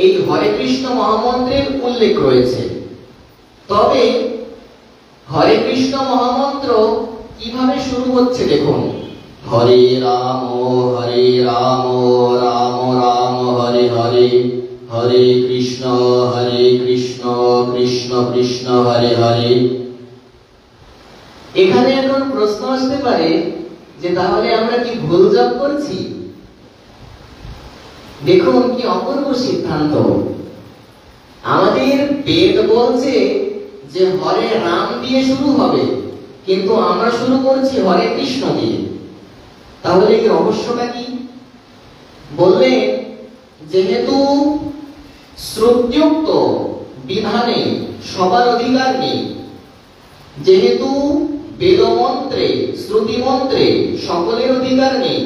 এই হরে কৃষ্ণ মহামন্ত্রের উল্লেখ রয়েছে। তবে হরে কৃষ্ণ মহামন্ত্র কিভাবে শুরু হচ্ছে দেখুন। হরে রাম রাম রাম হরে হরে, হরে কৃষ্ণ কৃষ্ণ কৃষ্ণ হরে হরে। এখানে এখন প্রশ্ন আসতে পারে যে তাহলে আমরা কি ভুল জপ করছি? দেখুন কি অপূর্ব সিদ্ধান্ত। আমাদের বেদ বলছে যে হরে রাম দিয়ে শুরু হবে, কিন্তু আমরা শুরু করছি হরে কৃষ্ণ দিয়ে। তাহলে এই রহস্যটা কি? বললেন, যেহেতু শ্রুত্যুক্ত বিধানে সবার অধিকার নেই, যেহেতু বেদমন্ত্রে শ্রুতি মন্ত্রে সকলের অধিকার নেই,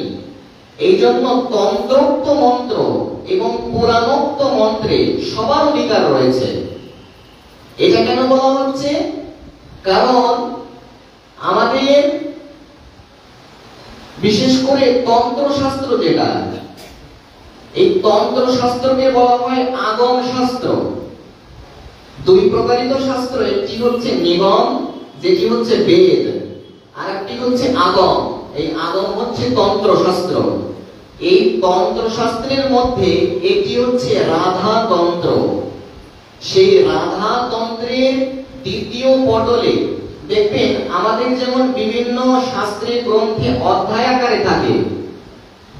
এই জন্য তন্ত্রোক্ত মন্ত্র এবং পুরাণোক্ত মন্ত্রে সবার অধিকার রয়েছে। এটা কেন বলা হচ্ছে? কারণ আমাদের বিশেষ করে তন্ত্রশাস্ত্র, যেটা এই তন্ত্রশাস্ত্রকে বলা হয় আগম শাস্ত্র। 2 প্রকারিত শাস্ত্র, একটি হচ্ছে নিগম, যেটি হচ্ছে বেদ, আর একটি হচ্ছে আগম। এই আগম হচ্ছে তন্ত্রশাস্ত্র। এই তন্ত্রশাস্ত্রের মধ্যে একটি হচ্ছে রাধা তন্ত্র। সেই রাধা তন্ত্রের দ্বিতীয় পটলে দেখবেন আমাদের যেমন বিভিন্ন শাস্ত্রের গ্রন্থে অধ্যায় আকারে থাকে,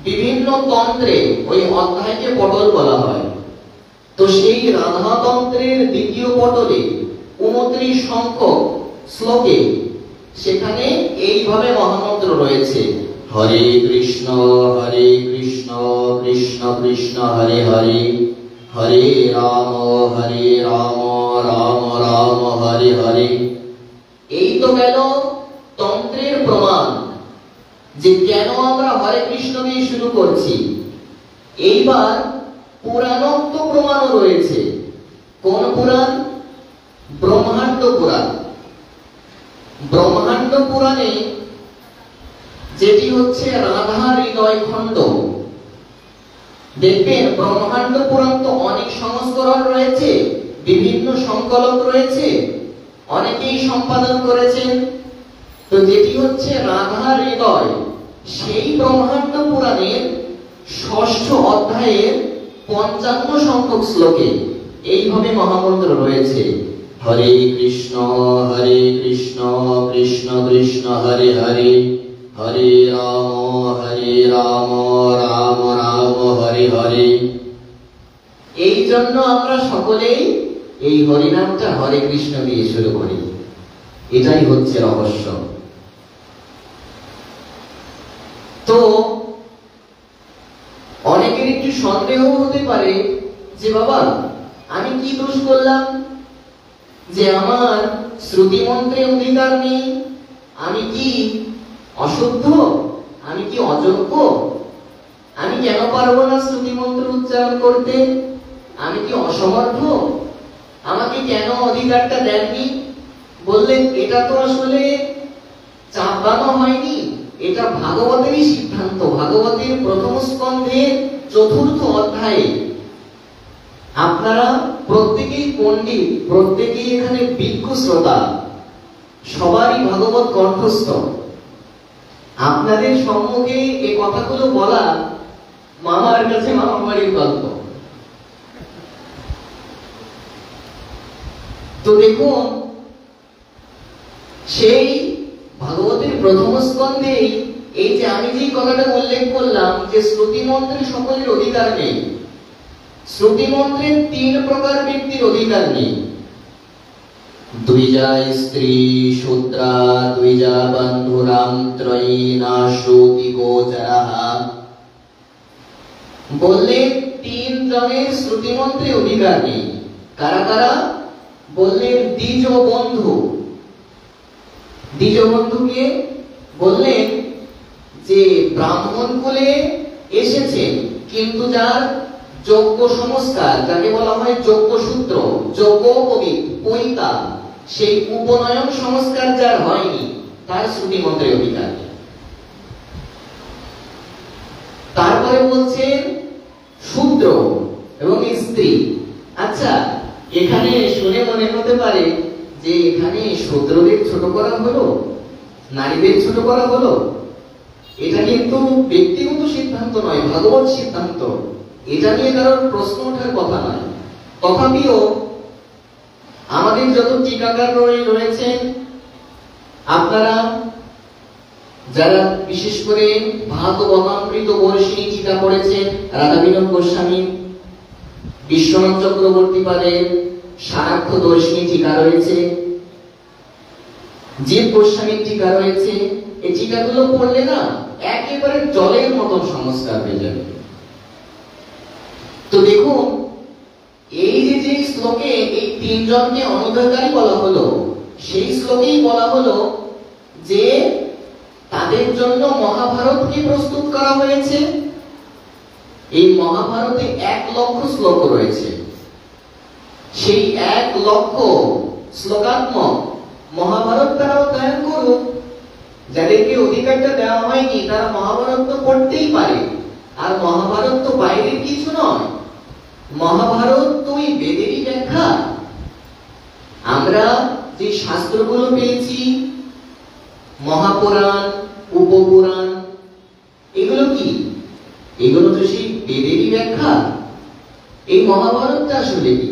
বিভিন্ন তন্ত্রে ওই অধ্যায়কে পটল বলা হয়। তো সেই রাধা তন্ত্রের দ্বিতীয় পটলে 29 সংখ্যক শ্লোকে সেখানে এইভাবে মহামন্ত্র রয়েছে, হরে কৃষ্ণ কৃষ্ণ কৃষ্ণ হরে হরে, হরে রাম রাম রাম হরে হরে। এই তো গেল তন্ত্রের প্রমাণ যে কেন আমরা হরে কৃষ্ণ দিয়ে শুরু করছি। এইবার পুরাণোক্ত প্রমাণও রয়েছে। কোন পুরাণ? ব্রহ্মাণ্ড পুরাণ। ব্রহ্মাণ্ড পুরাণে যেটি হচ্ছে রাধা হৃদয় খণ্ড, দেখবেন ব্রহ্মাণ্ড পুরাণ তো অনেক সংস্করণ রয়েছে, বিভিন্ন সংকলক রয়েছে, অনেকেই সম্পাদন করেছেন। তো যেটি হচ্ছে রাধা হৃদয়, সেই ব্রহ্মাণ্ড পুরাণের 6ষ্ঠ অধ্যায়ের 55 সংখ্যক শ্লোকে এইভাবে মহামন্ত্র রয়েছে, হরে কৃষ্ণ কৃষ্ণ কৃষ্ণ হরে হরে, হরে রাম রাম রাম হরে হরে। এই জন্য আমরা সকলেই এই হরিনামটা হরে কৃষ্ণ দিয়ে শুরু করি। এটাই হচ্ছে রহস্য। তো অনেকের একটু সন্দেহ হতে পারে যে বাবা আমি কি দোষ করলাম যে আমার শ্রুতি মন্ত্রে অধিকার নেই? আমি কি অশুদ্ধ? আমি কি অযোগ্য? আমি কেন পারবো না শ্রুতি মন্ত্র উচ্চারণ করতে? আমি কি অসমর্থ? আমাকে কেন অধিকারটা দেননি? বললেন এটা তো আসলে চাপানো হয়নি, এটা ভাগবতেরই সিদ্ধান্ত। ভাগবতের প্রথম স্কন্ধের 4র্থ অধ্যায়ে আপনারা প্রত্যেকেই পণ্ডিত, প্রত্যেকেই এখানে বিজ্ঞ শ্রোতা, সবারই ভাগবত কণ্ঠস্থ। আপনাদের সম্মুখে এই কথাগুলো বলা মামার কাছে মামাবাড়ির গল্প। তো দেখুন, সেই ভাগবতের প্রথম স্কন্ধে এই যে আমি যে কথাটা উল্লেখ করলাম যে শ্রুতি মন্ত্রে সকলের অধিকার নেই, শ্রুতি মন্ত্রে 3 প্রকার ব্যক্তির অধিকার নেই। দ্বিজা স্ত্রী শূদ্রা দ্বিজা বন্ধুরাম ত্রয়ী না শ্রুতি গোচরাঃ। বললেন 3 জনের শ্রুতি মন্ত্রে অধিকার নেই। কারা কারা? বললেন দ্বিজ বন্ধু। দ্বিজ বন্ধুকে বললেন যে ব্রাহ্মণ কুলে এসেছেন কিন্তু যার যোগ্য সংস্কার, যাকে বলা হয় যোগ্য সূত্র, যোগ্যোপবীত পৈতা, সেই উপনয়ন সংস্কার যার হয়নি তার শ্রুতি মন্ত্রে অধিকার নেই। তারপরে বলছেন শূদ্র এবং স্ত্রী। আচ্ছা, এখানে শুনে মনে হতে পারে যে এখানে শূদ্রদের ছোট করা হলো, নারীদের ছোট করা হলো। এটা কিন্তু ব্যক্তিগত সিদ্ধান্ত নয়, ভাগবত সিদ্ধান্ত। এটা নিয়ে কারোর প্রশ্ন ওঠার কথা নয়। তথাপিও আমাদের যত টিকাকার রয়েছেন, আপনারা যারা বিশেষ করে ভাগবতামৃত বর্ষিণী টিকা পড়েছেন, রাধা বিনোদ গোস্বামী, বিশ্বনাথ চক্রবর্তী পাদের সারাক্ষ দর্শিনী টিকা রয়েছে, জীব গোস্বামীর টিকা রয়েছে। এই টিকাগুলো পড়লে না একেবারে জলের মতন সংস্কার হয়ে যাবে। তো দেখুন, এই যে শ্লোকে এই 3 জনকে অনধিকারী বলা হলো, সেই শ্লোকেই বলা হলো যে তাদের জন্য মহাভারতকে প্রস্তুত করা হয়েছে। এই মহাভারতে 1 লক্ষ শ্লোক রয়েছে। সেই 1 লক্ষ শ্লোকাত্মক মহাভারত তারা অধ্যয়ন করুক। যাদেরকে অধিকারটা দেওয়া হয়নি তারা মহাভারত তো পড়তেই পারে। আর মহাভারত তো বাইরের কিছু নয়, মহাভারত তো ওই বেদেরই ব্যাখ্যা। আমরা যে শাস্ত্রগুলো পেয়েছি, মহাপুরাণ, উপপুরাণ, এগুলো কি? এগুলো তো সেই বেদেরই ব্যাখ্যা। এই মহাভারতটা আসলে কি?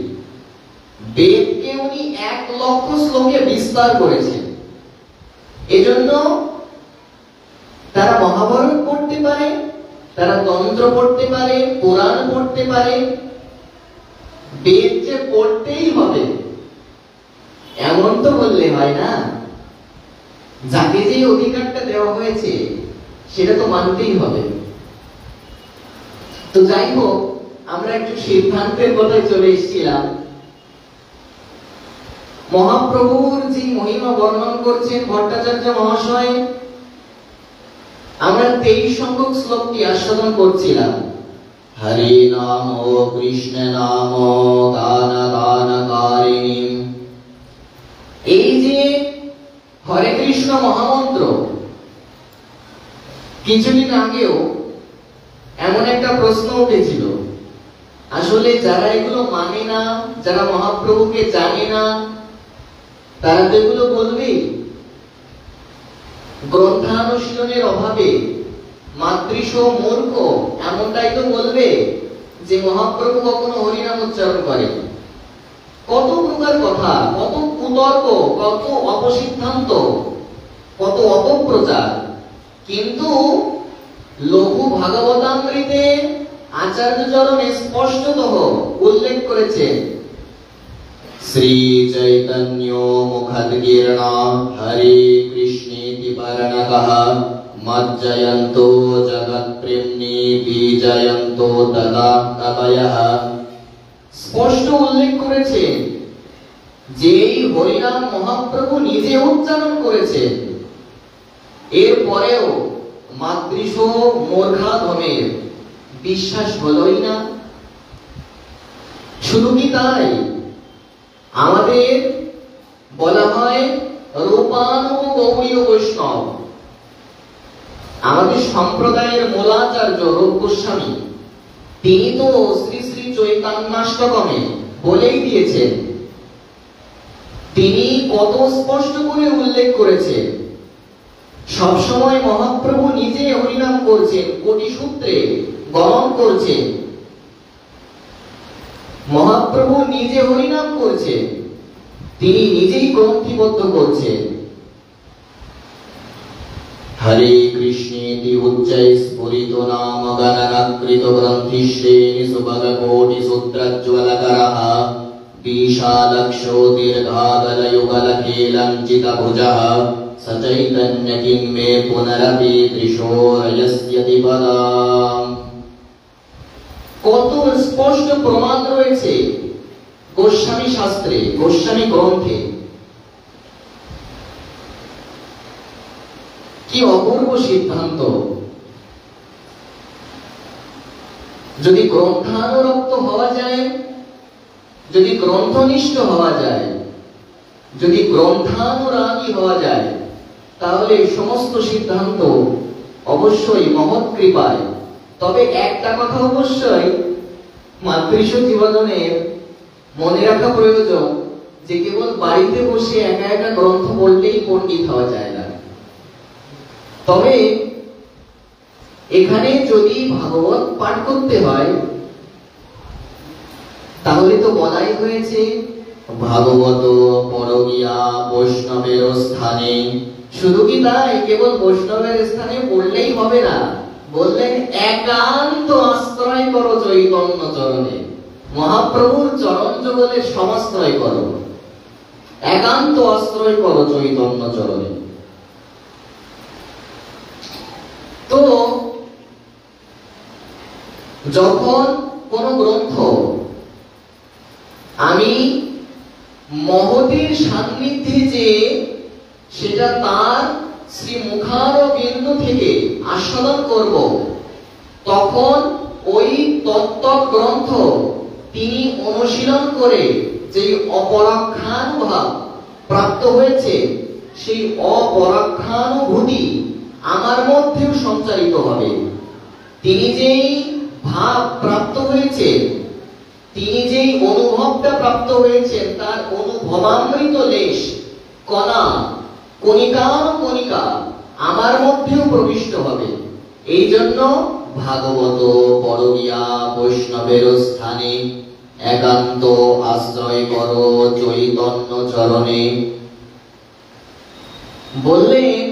বেদকে উনি 1,00,000 শ্লোকে বিস্তার করেছেন। এজন্য তারা মহাভারত পড়তে পারে, তারা তন্ত্র পড়তে পারে, পুরাণ পড়তে পারে, বেদ যে পড়তেই হবে এমন তো বললে হয় না। যাকে যে অধিকারটা দেওয়া হয়েছে সেটা তো মানতেই হবে। তো যাই হোক, আমরা একটু সিদ্ধান্তের কথায় চলে এসেছিলাম। মহাপ্রভুর যে মহিমা বর্ণন করছেন ভট্টাচার্য মহাশয়, আমরা 23 সংখ্যক শ্লোকটি আস্বাদন করছিলাম। হরে নাম কৃষ্ণ নাম গান গানকারিণী। এই যে হরে কৃষ্ণ মহামন্ত্র, কিছুদিন আগেও এমন একটা প্রশ্ন উঠেছিল, আসলে যারা এগুলো মানে না, যারা মহাপ্রভুকে জানে না, তারা তো এগুলো বলবে। গ্রন্থানুশীলনের অভাবে মাতৃশ মূর্খ এমনটাই তো বলবে যে মহাপ্রভু কখনো হরিনাম উচ্চারণ করেন। কত প্রকার কথা, কত কুতর্ক, কত অপসিদ্ধান্ত, কত অপপ্রচার। কিন্তু লঘু ভাগবতামৃতে আচার্যচরণ স্পষ্টতঃ উল্লেখ করেছেন, শ্রী চৈতন্য মুখদ্গীর্ণ হরে কৃষ্ণেতি পর্ণকঃ মজ্জয়ন্তো জগৎপ্রেম্ণি বিজয়ন্তো তদা কবয়ঃ। স্পষ্ট উল্লেখ করেছেন যে এই হরিনাম মহাপ্রভু নিজে উচ্চারণ করেছেন, এরপরেও মাতৃশ মূর্খাধমের বিশ্বাস হলোই না। শুধু কি তাই, আমাদের বলা হয় রূপানুগ গৌড়ীয় বৈষ্ণব। আমাদের সম্প্রদায়ের মূলাচার্য রূপ গোস্বামী, তিনি তো শ্রী শ্রী চৈতন্যাষ্টকমে বলেই দিয়েছেন, তিনি কত স্পষ্ট করে উল্লেখ করেছেন, সবসময় মহাপ্রভু নিজে হরিনাম করছেন, কোটি সূত্রে গমন করছেন। মহাপ্রভু নিজে হরিনাম করছেন, তিনি নিজেই গ্রন্থিবদ্ধ করছেন। হরে কৃষ্ণেতি উচ্চৈ স্ফুরিত নাম গণনাকৃত গ্রন্থিশ্রেণি সুভগ কোটি সূত্রজ্জ্বলকরঃ বিশালক্ষো দীর্ঘাগলযুগলকেলঞ্চিত ভুজঃ সচৈতন্য কিং মে পুনরপি ত্রিশোরয়স্যতি পদম। কত স্পষ্ট প্রমাণ রয়েছে গোস্বামী শাস্ত্রে, গোস্বামী গ্রন্থে। কি অপূর্ব সিদ্ধান্ত! যদি গ্রন্থানুরক্ত হওয়া যায়, যদি গ্রন্থনিষ্ঠ হওয়া যায়, যদি গ্রন্থানুরাগী হওয়া যায়, তাহলে সমস্ত সিদ্ধান্ত অবশ্যই মহৎ কৃপায়। তবে একটা কথা অবশ্যই মাতৃশ জীবনের মনে রাখা প্রয়োজন, যে কেবল বাড়িতে বসে একা একা গ্রন্থ পড়লেই পণ্ডিত হওয়া যায় না। তবে এখানে যদি ভাগবত পাঠ করতে হয়, তাহলে তো বলাই হয়েছে ভাগবত পরগিয়া বৈষ্ণবের স্থানে। শুধু কি তাই, কেবল বৈষ্ণবের স্থানে পড়লেই হবে না, বললেন একান্ত আশ্রয় করো চৈতন্য চরণে। মহাপ্রভুর চরণ যুগলের সমাশ্রয় করো, একান্ত আশ্রয় করো চৈতন্য চরণে। তো যখন কোন গ্রন্থ আমি মহতের সান্নিধ্যে যে সেটা তার শ্রী মুখার বিন্দু থেকে আস্বাদন করব, তখন ওই তত্ত্ব গ্রন্থ তিনি অনুশীলন করে যে অপরাক্ষানুভাব প্রাপ্ত হয়েছে, সেই অপরাক্ষানুভূতি আমার মধ্যেও সঞ্চারিত হবে। তিনি যেই ভাব প্রাপ্ত হয়েছে, তিনি যেই অনুভবটা প্রাপ্ত হয়েছেন, তার অনুভবামৃত লেশ কণা কণিকা আমার মধ্যেও প্রবিষ্ট হবে। এই জন্য ভাগবত পরগিয়া বৈষ্ণবের স্থানে একান্ত আশ্রয় করো চৈতন্য চরণে। বললেন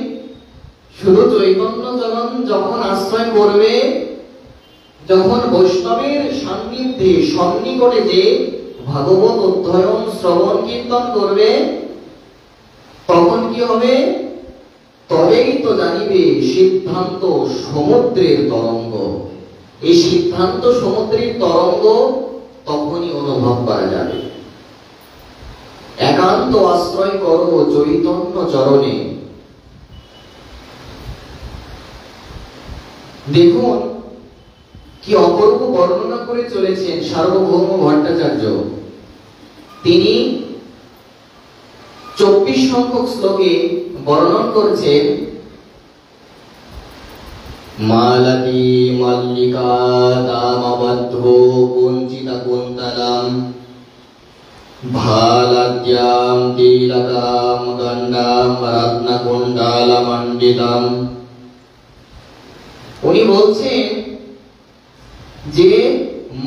শুধু চৈতন্য চরণ যখন আশ্রয় করবে, যখন বৈষ্ণবের সান্নিধ্যে সন্নিকটে যে ভাগবত অধ্যয়ন শ্রবণ কীর্তন করবে, তখন কি হবে? তবেই তো জানিবে সিদ্ধান্ত সমুদ্রের তরঙ্গ। এই সিদ্ধান্ত সমুদ্রের তরঙ্গ তখনই অনুভব করা যাবে। একান্ত আশ্রয় করো চৈতন্য চরণে। দেখুন কি অপূর্ব বর্ণনা করে চলেছেন সার্বভৌম ভট্টাচার্য। তিনি 24 সংখ্যক শ্লোকে বর্ণন করছেন, মালতী মল্লিকা দামবদ্ধ কুঞ্চিত কুন্তলম ভালাদ্যাম তিলকাম গণ্ডাম রত্নকুণ্ডলমণ্ডিতম। উনি বলছেন যে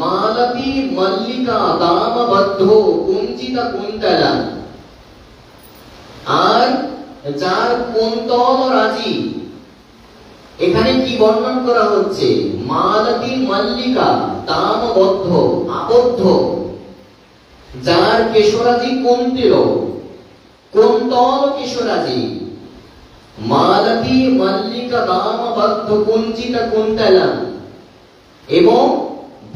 মালতী মল্লিকা দামবদ্ধ কুঞ্চিত কুন্তলম, আর যার কুন্তল রাজি। এখানে কি বর্ণন করা হচ্ছে? মালতী মল্লিকা দামবদ্ধ আবদ্ধ, যার কেশরাজি কুন্তিল কুন্তল কেশরাজি। মালতী মল্লিকা দামবদ্ধ কুঞ্চিত কুন্তলম এবং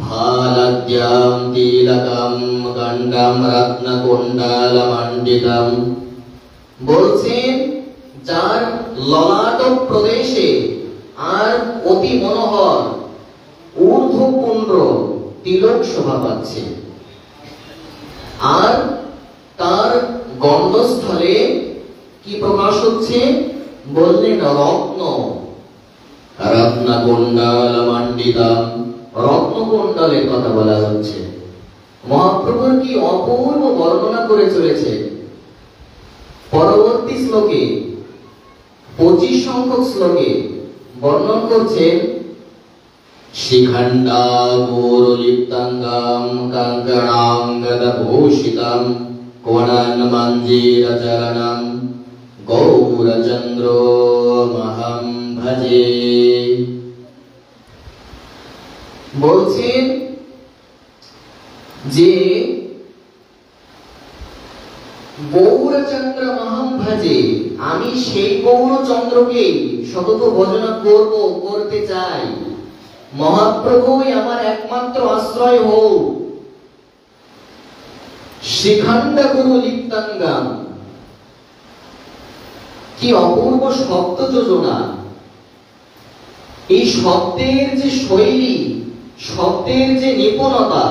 ভালাদ্যাম তিলকম গণ্ডাম রত্নকুণ্ডলমণ্ডিতম। বলছেন যার ললাট প্রদেশে আর অতি মনোহর ঊর্ধ্বপুণ্ড তিলক শোভা পাচ্ছে, আর তার গণ্ডস্থলে কি প্রকাশ হচ্ছে? বললেন রত্ন রত্নকুণ্ডলমণ্ডিতম, রত্নকুণ্ডলের কথা বলা হচ্ছে। মহাপ্রভুর কি অপূর্ব বর্ণনা করে চলেছে। পরবর্তী শ্লোকে 25 সংখ্যক শ্লোকে বর্ণন করছেন, শিখণ্ডা গৌরলিপ্তাঙ্গম কঙ্কণাঙ্গদভূষিতম কোণান মঞ্জীরচরণম গৌরচন্দ্রমহং ভজে। বলছেন যে গৌরচন্দ্রমহং ভজে, আমি সেই গৌরচন্দ্রকে সতত ভজনা করব, করতে চাই। মহাপ্রভুই আমার একমাত্র আশ্রয় হোক। শিখণ্ড গুরু লিপ্তাঙ্গম, কি অপূর্ব শব্দ যোজনা। এই শব্দের যে শৈলী, শব্দের যে নিপুণতা,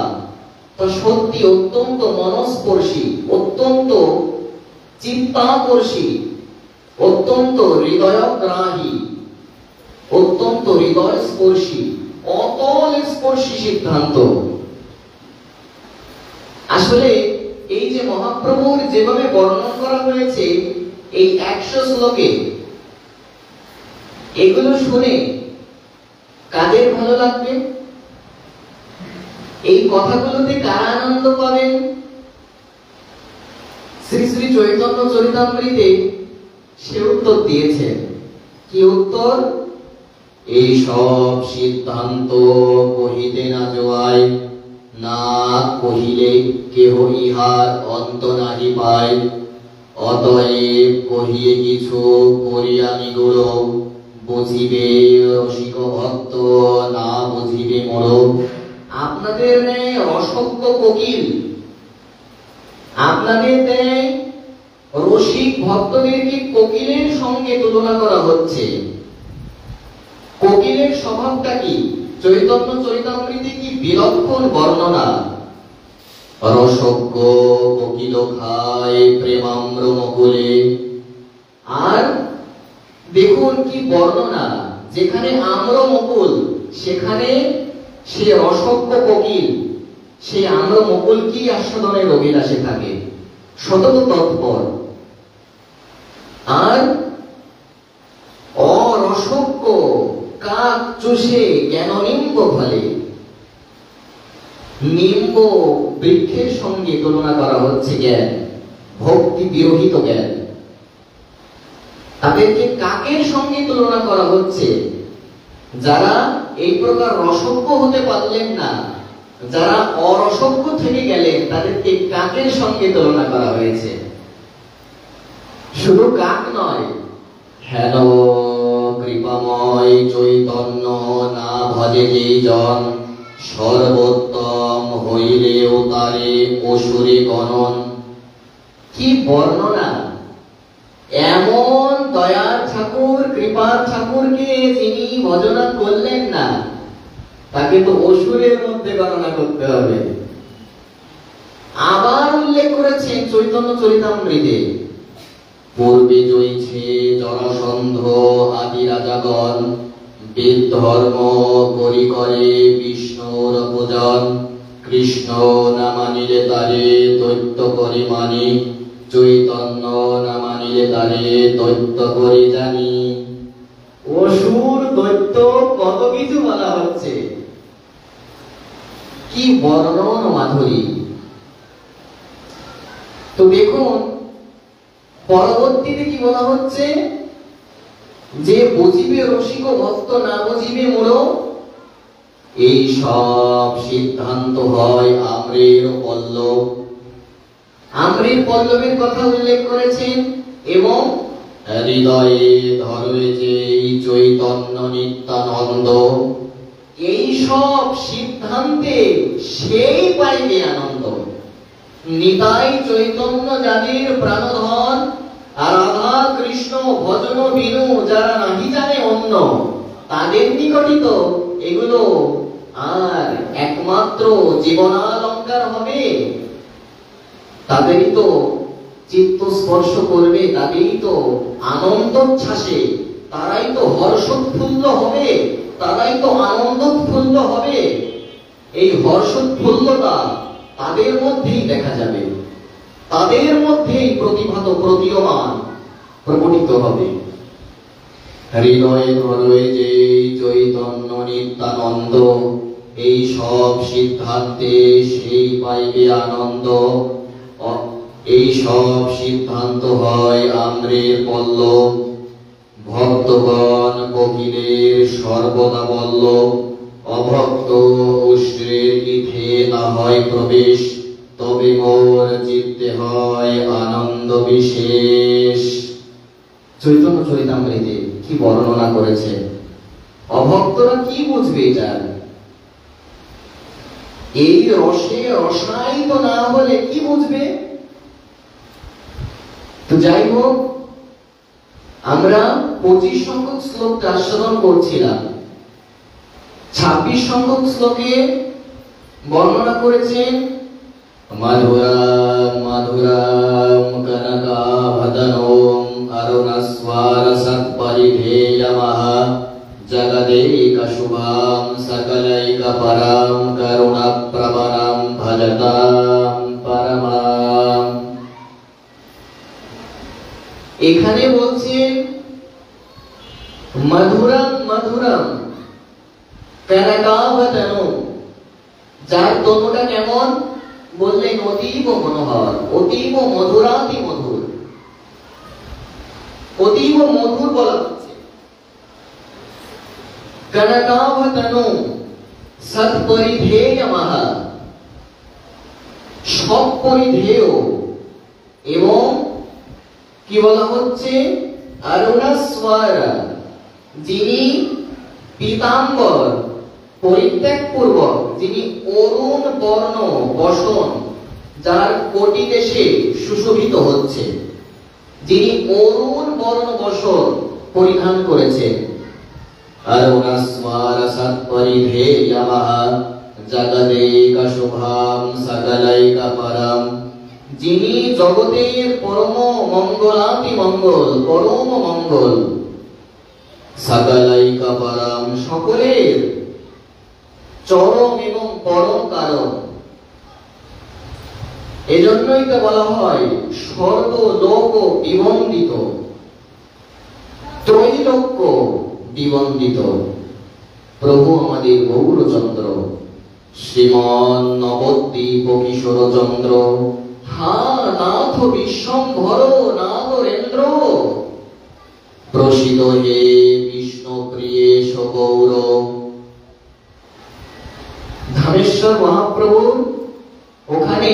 তা সত্যি অত্যন্ত মনস্পর্শী, অত্যন্ত চিত্তাকর্ষী, অত্যন্ত হৃদয়গ্রাহী, অত্যন্ত হৃদয়স্পর্শী, অতল স্পর্শী সিদ্ধান্ত। আসলে এই যে মহাপ্রভুর যেভাবে বর্ণন করা হয়েছে এই 100 শ্লোকে, এগুলো শুনে কাদের ভালো লাগবে? এই কথাগুলোতে কারা আনন্দ পাবেন? শ্রী শ্রী চৈতন্য চরিতামৃতে সে উত্তর দিয়েছেন। কি উত্তর? এই সব সিদ্ধান্ত কহিতে না যাওয়ায়, না কহিলে কেহ ইহার অন্ত নাহি পায়। অতএব কহিয়ে কিছু করিয়া নিগুড়, বুঝিবে রসিক ভক্ত, না বুঝিবে মোর। আপনাদের রসজ্ঞ কোকিল, আপনাদের রসিক ভক্তদেরকে কোকিলের সঙ্গে তুলনা করা হচ্ছে। কোকিলের স্বভাবটা কি? চৈতন্য চরিতামৃতে কি বিলক্ষণ বর্ণনা। রসজ্ঞ কোকিল খায় প্রেমাম্র মুকুলে। আর দেখুন কি বর্ণনা, যেখানে আম্র মুকুল সেখানে সে রসজ্ঞ কোকিল, সে আম্র মুকুল কি আস্বাদনের অভিলাষে থাকে, সতত তৎপর। আর অরসজ্ঞ কাক চুষে কেন নিম্ব ফলে। নিম্ব বৃক্ষের সঙ্গে তুলনা করা হচ্ছে জ্ঞান, ভক্তি বিরহিত জ্ঞান। তাদেরকে কাকের সঙ্গে তুলনা করা হচ্ছে, যারা এই প্রকার রসজ্ঞ হতে পারলেন না, যারা অরসজ্ঞ থেকে গেলেন, তাদেরকে কাকের সঙ্গে তুলনা করা হয়েছে। শুধু কাক নয়, হেন কৃপাময় চৈতন্য না ভজে যেই জন, সর্বোত্তম হইলেও তারে অসুরে গণন। কি বর্ণনা! এমন দয়ার ঠাকুর, কৃপার ঠাকুরকে যিনি ভজনা করলেন না, তাকে তো অসুরের মধ্যে গণনা করতে হবে। আবার উল্লেখ করেছেন চৈতন্য চরিতামৃতে, পূর্বে জয়ছে জরাসন্ধ আদি রাজাগণ, বেদ ধর্ম করি করে বিষ্ণুর পূজন, কৃষ্ণ না মানিলে তারে দৈত্য করি মানি, চৈতন্য না মানিলে তারে দৈত্য করি জানি। অসুর দৈত্য কত কিছু বলা হচ্ছে, কি বর্ণন মাধুরী! তো দেখুন পরবর্তীতে কি বলা হচ্ছে, যে বুঝিবে রসিক ভক্ত না বুঝিবে মূঢ়, এই সব সিদ্ধান্ত হয় আম্রের পল্লব। আম্রের পল্লবের কথা উল্লেখ করেছেন, এবং হৃদয়ে ধরে যে চৈতন্য নিত্যানন্দ, এই সব সিদ্ধান্তে সেই পাইবে আনন্দ। নিতাই চৈতন্য যাদের প্রাণধন, আর রাধা কৃষ্ণ ভজন বিনু যারা নাহি জানে অন্য, তাদের নিকটই তো এগুলো আর একমাত্র জীবনালঙ্কার হবে। তাদেরই তো চিত্ত স্পর্শ করবে, তাদেরই তো আনন্দোচ্ছ্বাসে, তারাই তো হর্ষোৎফুল্ল হবে, তারাই তো আনন্দোৎফুল্ল হবে। এই হর্ষোৎফুল্লতা তাদের মধ্যেই দেখা যাবে, তাদের মধ্যেই প্রতিভাত প্রতীয়মান প্রকটিত হবে। হৃদয়ে ধরে যে চৈতন্য নিত্যানন্দ, এই সব সিদ্ধান্তে সেই পাইবে আনন্দ। এই সব সিদ্ধান্ত হয় আম্রের পল্লব, ভক্তগণ কোকিলের সর্বদা বল্লভ, অভক্ত উষ্ট্রের ইথে না হয় প্রবেশ, তবে মোর চিত্তে হয় আনন্দ বিশেষ। চৈতন্য চরিতামৃতে কি বর্ণনা করেছে! অভক্তরা কি বুঝবে এটা? এই রসে রসায়িত না হলে কি বুঝবে? তো যাই হোক, আমরা 25 সংখ্যক শ্লোকটা আস্বাদন করছিলাম। 26 সংখ্যক শ্লোকে বর্ণনা করেছেন মধুরাম মধুরাম কনকাভদনোম অরুণস্বর সৎপরিধেয়মঃ জগদেক শুভাম সকলৈক পরাম করুণাপ্রবরাম ভজতাম পরমাম। এখানে বলছেন মধুরাম মধুরাম কনকাভদনোম, যার তনুটা কেমন বললেন? অতীব মনোহর, অতীব মধুরাতি মধুর, অতীব মধুর বলা হচ্ছে। কনকাভদনোম সৎপরিধেয়মঃ, সব পরিধেয়, এবং কি বলা হচ্ছে? অরুণস্বর, যিনি পীতাম্বর পরিত্যাগ পূর্বক, যিনি অরুণ বর্ণ বসন, যার কোটি দেশে সুশোভিত হচ্ছে, যিনি অরুণ বর্ণ বসন পরিধান করেছেন। অরুণস্বর সৎপরিধেয়মঃ জগদেক শুভাম সকলৈক পরম, যিনি জগতের পরম মঙ্গলাতি মঙ্গল, পরম মঙ্গল। সকলৈক পরম, সকলের চরম এবং পরম কারণ। এজন্যই তো বলা হয় সর্বলোক বিবন্দিত, ত্রৈলোক্য বিবন্দিত। প্রভু আমাদের গৌরচন্দ্র শ্রীমন নবদ্বীপ কিশোর চন্দ্র, হা নাথ বিশ্বম্ভর নাগরেন্দ্র, প্রসিদ হে বিষ্ণু প্রিয়েশ গৌর। ধামেশ্বর মহাপ্রভু ওখানে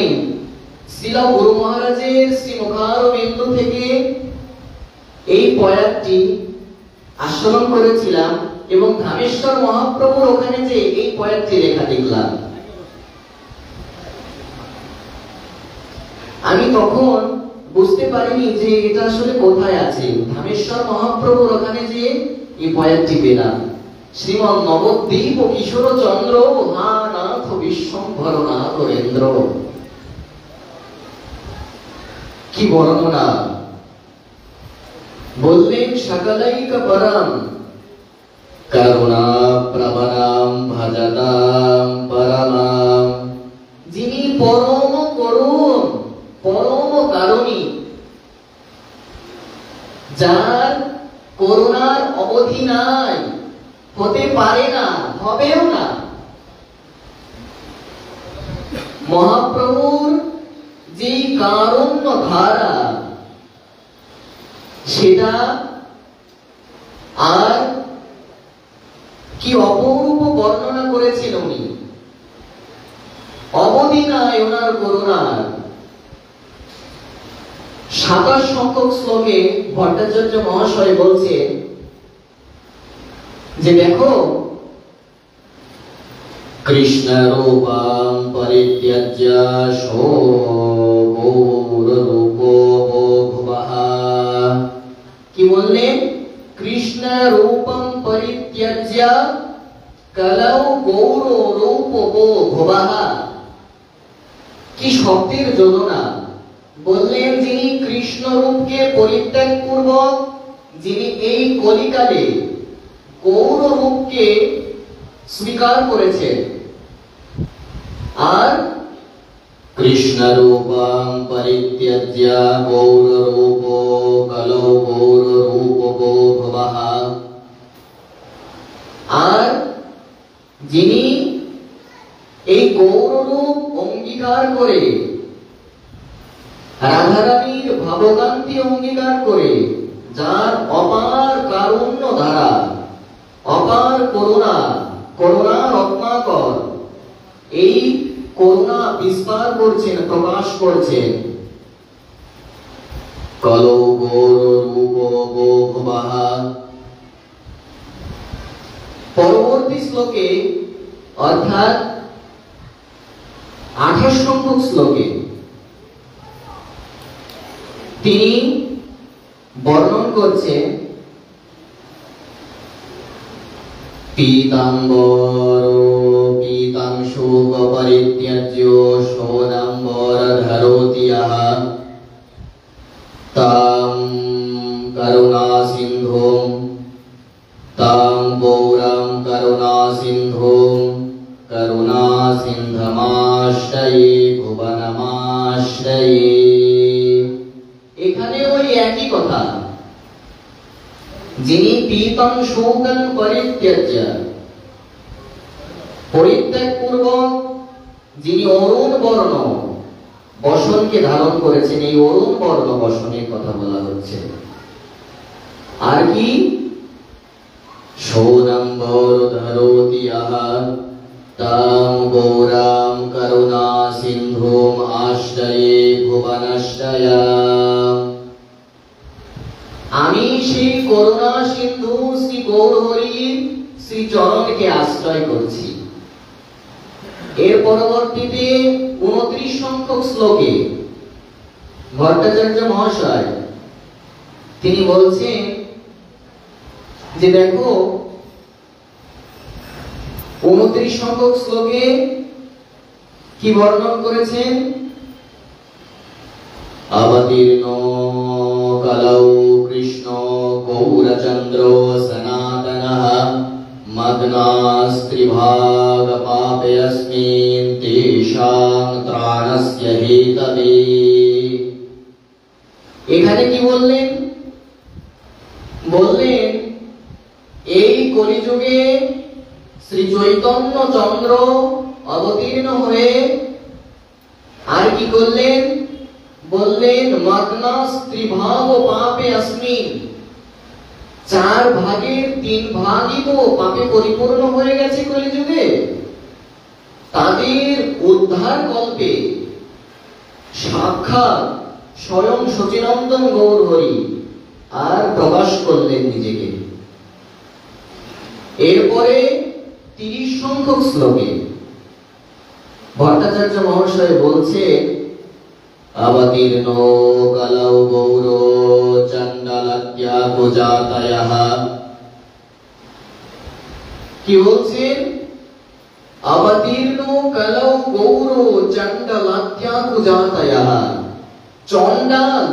শ্রীল গুরু মহারাজের শ্রীমুখারবিন্দু থেকে এই পয়ারটি আস্বাদন করেছিলাম এবং ধামেশ্বর মহাপ্রভুর ওখানে যে এই পয়ারটি লেখা দেখলাম, আমি তখন বুঝতে পারিনি যে এটা আসলে কোথায় আছে। ধামেশ্বর মহাপ্রভুর ওখানে যে এই পয়ারটি পেলাম, শ্রীমন নবদ্বীপ কিশোর চন্দ্র, হা নাথ বিশ্বম্ভর নাগরেন্দ্র। কি বর্ণনা! বললেন সকলৈক পরম করুণা প্রবণাম ভজতাম পরমাম, যিনি পরম করুণ, পরম কারণী, যার করুণার অবধি নাই, হতে পারে না, হবেও না। মহাপ্রভুর যে কারুণ্য ধারা, সেটা আর কি অপরূপ বর্ণনা করেছেন উনি। অবধি নাই ওনার করুণার। 27 সংখ্যক শ্লোকে ভট্টাচার্য মহাশয় বলছে যে দেখো, কৃষ্ণ রূপং পরিত্যাজ্য সো গৌর রূপো ভুবঃ। কি বললেন? কৃষ্ণ রূপং পরিত্যাজ্য কলৌ গৌর রূপো ভুবঃ। কি শব্দের যোজনা! বললেন যিনি কৃষ্ণ রূপকে পরিত্যাগ পূর্বক, যিনি এই কলিকালে গৌর রূপকে স্বীকার করেছেন, আর কৃষ্ণ রূপং পরিত্যাজ্য গৌর রূপো কলৌ গৌর রূপো ভুবঃ। আর যিনি এই গৌর রূপ অঙ্গীকার করে, রাধারানীর ভাবকান্তি অঙ্গীকার করে, যার অপার কারুণ্য ধারা, অপার করুণা, করুণা রত্নাকর, এই করুণা বিস্তার করছেন, প্রকাশ করছেন। কলৌ গৌর রূপো ভুবঃ। পরবর্তী শ্লোকে অর্থাৎ 28 সংখ্যক শ্লোকে তিনি বর্ণন করছেন পীতাম্বর পীতাংশুক পরিত্যাজ্য শোদাম্বর ধরোতি যঃ তাং করুণা সিন্ধুম তাং গৌরং করুণা সিন্ধুম করুণা সিন্ধমাশ্রয়ে ভুবনমাশ্রয়ে। এখানে ওই একই কথা, যিনি পীতং শোকং পরিত্যাজ্য, পরিত্যাগ পূর্বক, যিনি অরুণ বর্ণ বসনকে ধারণ করেছেন, এই অরুণ বর্ণ বসনের কথা বলা হচ্ছে। আর কি? শোদাম্বর ধরোতি যঃ তাং গৌরং করুণা সিন্ধুম আশ্রয়ে ভুবনাশ্রয়া। আমি সেই করুণা সিন্ধু শ্রী গৌরহরির শ্রী চরণকে আশ্রয় করছি। এর পরবর্তীতে 29 সংখ্যক শ্লোকে ভট্টাচার্য মহাশয় তিনি বলছেন যে দেখো, 29 সংখ্যক শ্লোকে কি বর্ণন করেছেন? অবতীর্ণ কলৌ কৃষ্ণ গৌরচন্দ্র সনাতনঃ মগ্নাস্ত্রিভাগ পাপয়স্মিন তেষাং ত্রাণস্য হেতবে। এখানে কি বললেন? বললেন এই কলিযুগে শ্রী চৈতন্য চন্দ্র অবতীর্ণ হয়ে আর কি করলেন? বললেন মগ্নাস ত্রিভাগ পাপে অস্মি, 4 ভাগের 3 ভাগই তো পাপে পরিপূর্ণ হয়ে গেছে কলিযুগে। তাদের উদ্ধার কল্পে সাক্ষাৎ স্বয়ং সচিনন্দন গৌর হরি আর প্রকাশ করলেন নিজেকে। এরপরে 30 সংখ্যক শ্লোকে ভট্টাচার্য মহাশয় বলছে, অবতীর্ণ কলৌ গৌর চণ্ডালাদ্যা কুজাতয়ঃ। কি বলছেন? অবতীর্ণ কলৌ গৌর চণ্ডালাদ্যা কুজাতয়ঃ। চণ্ডাল,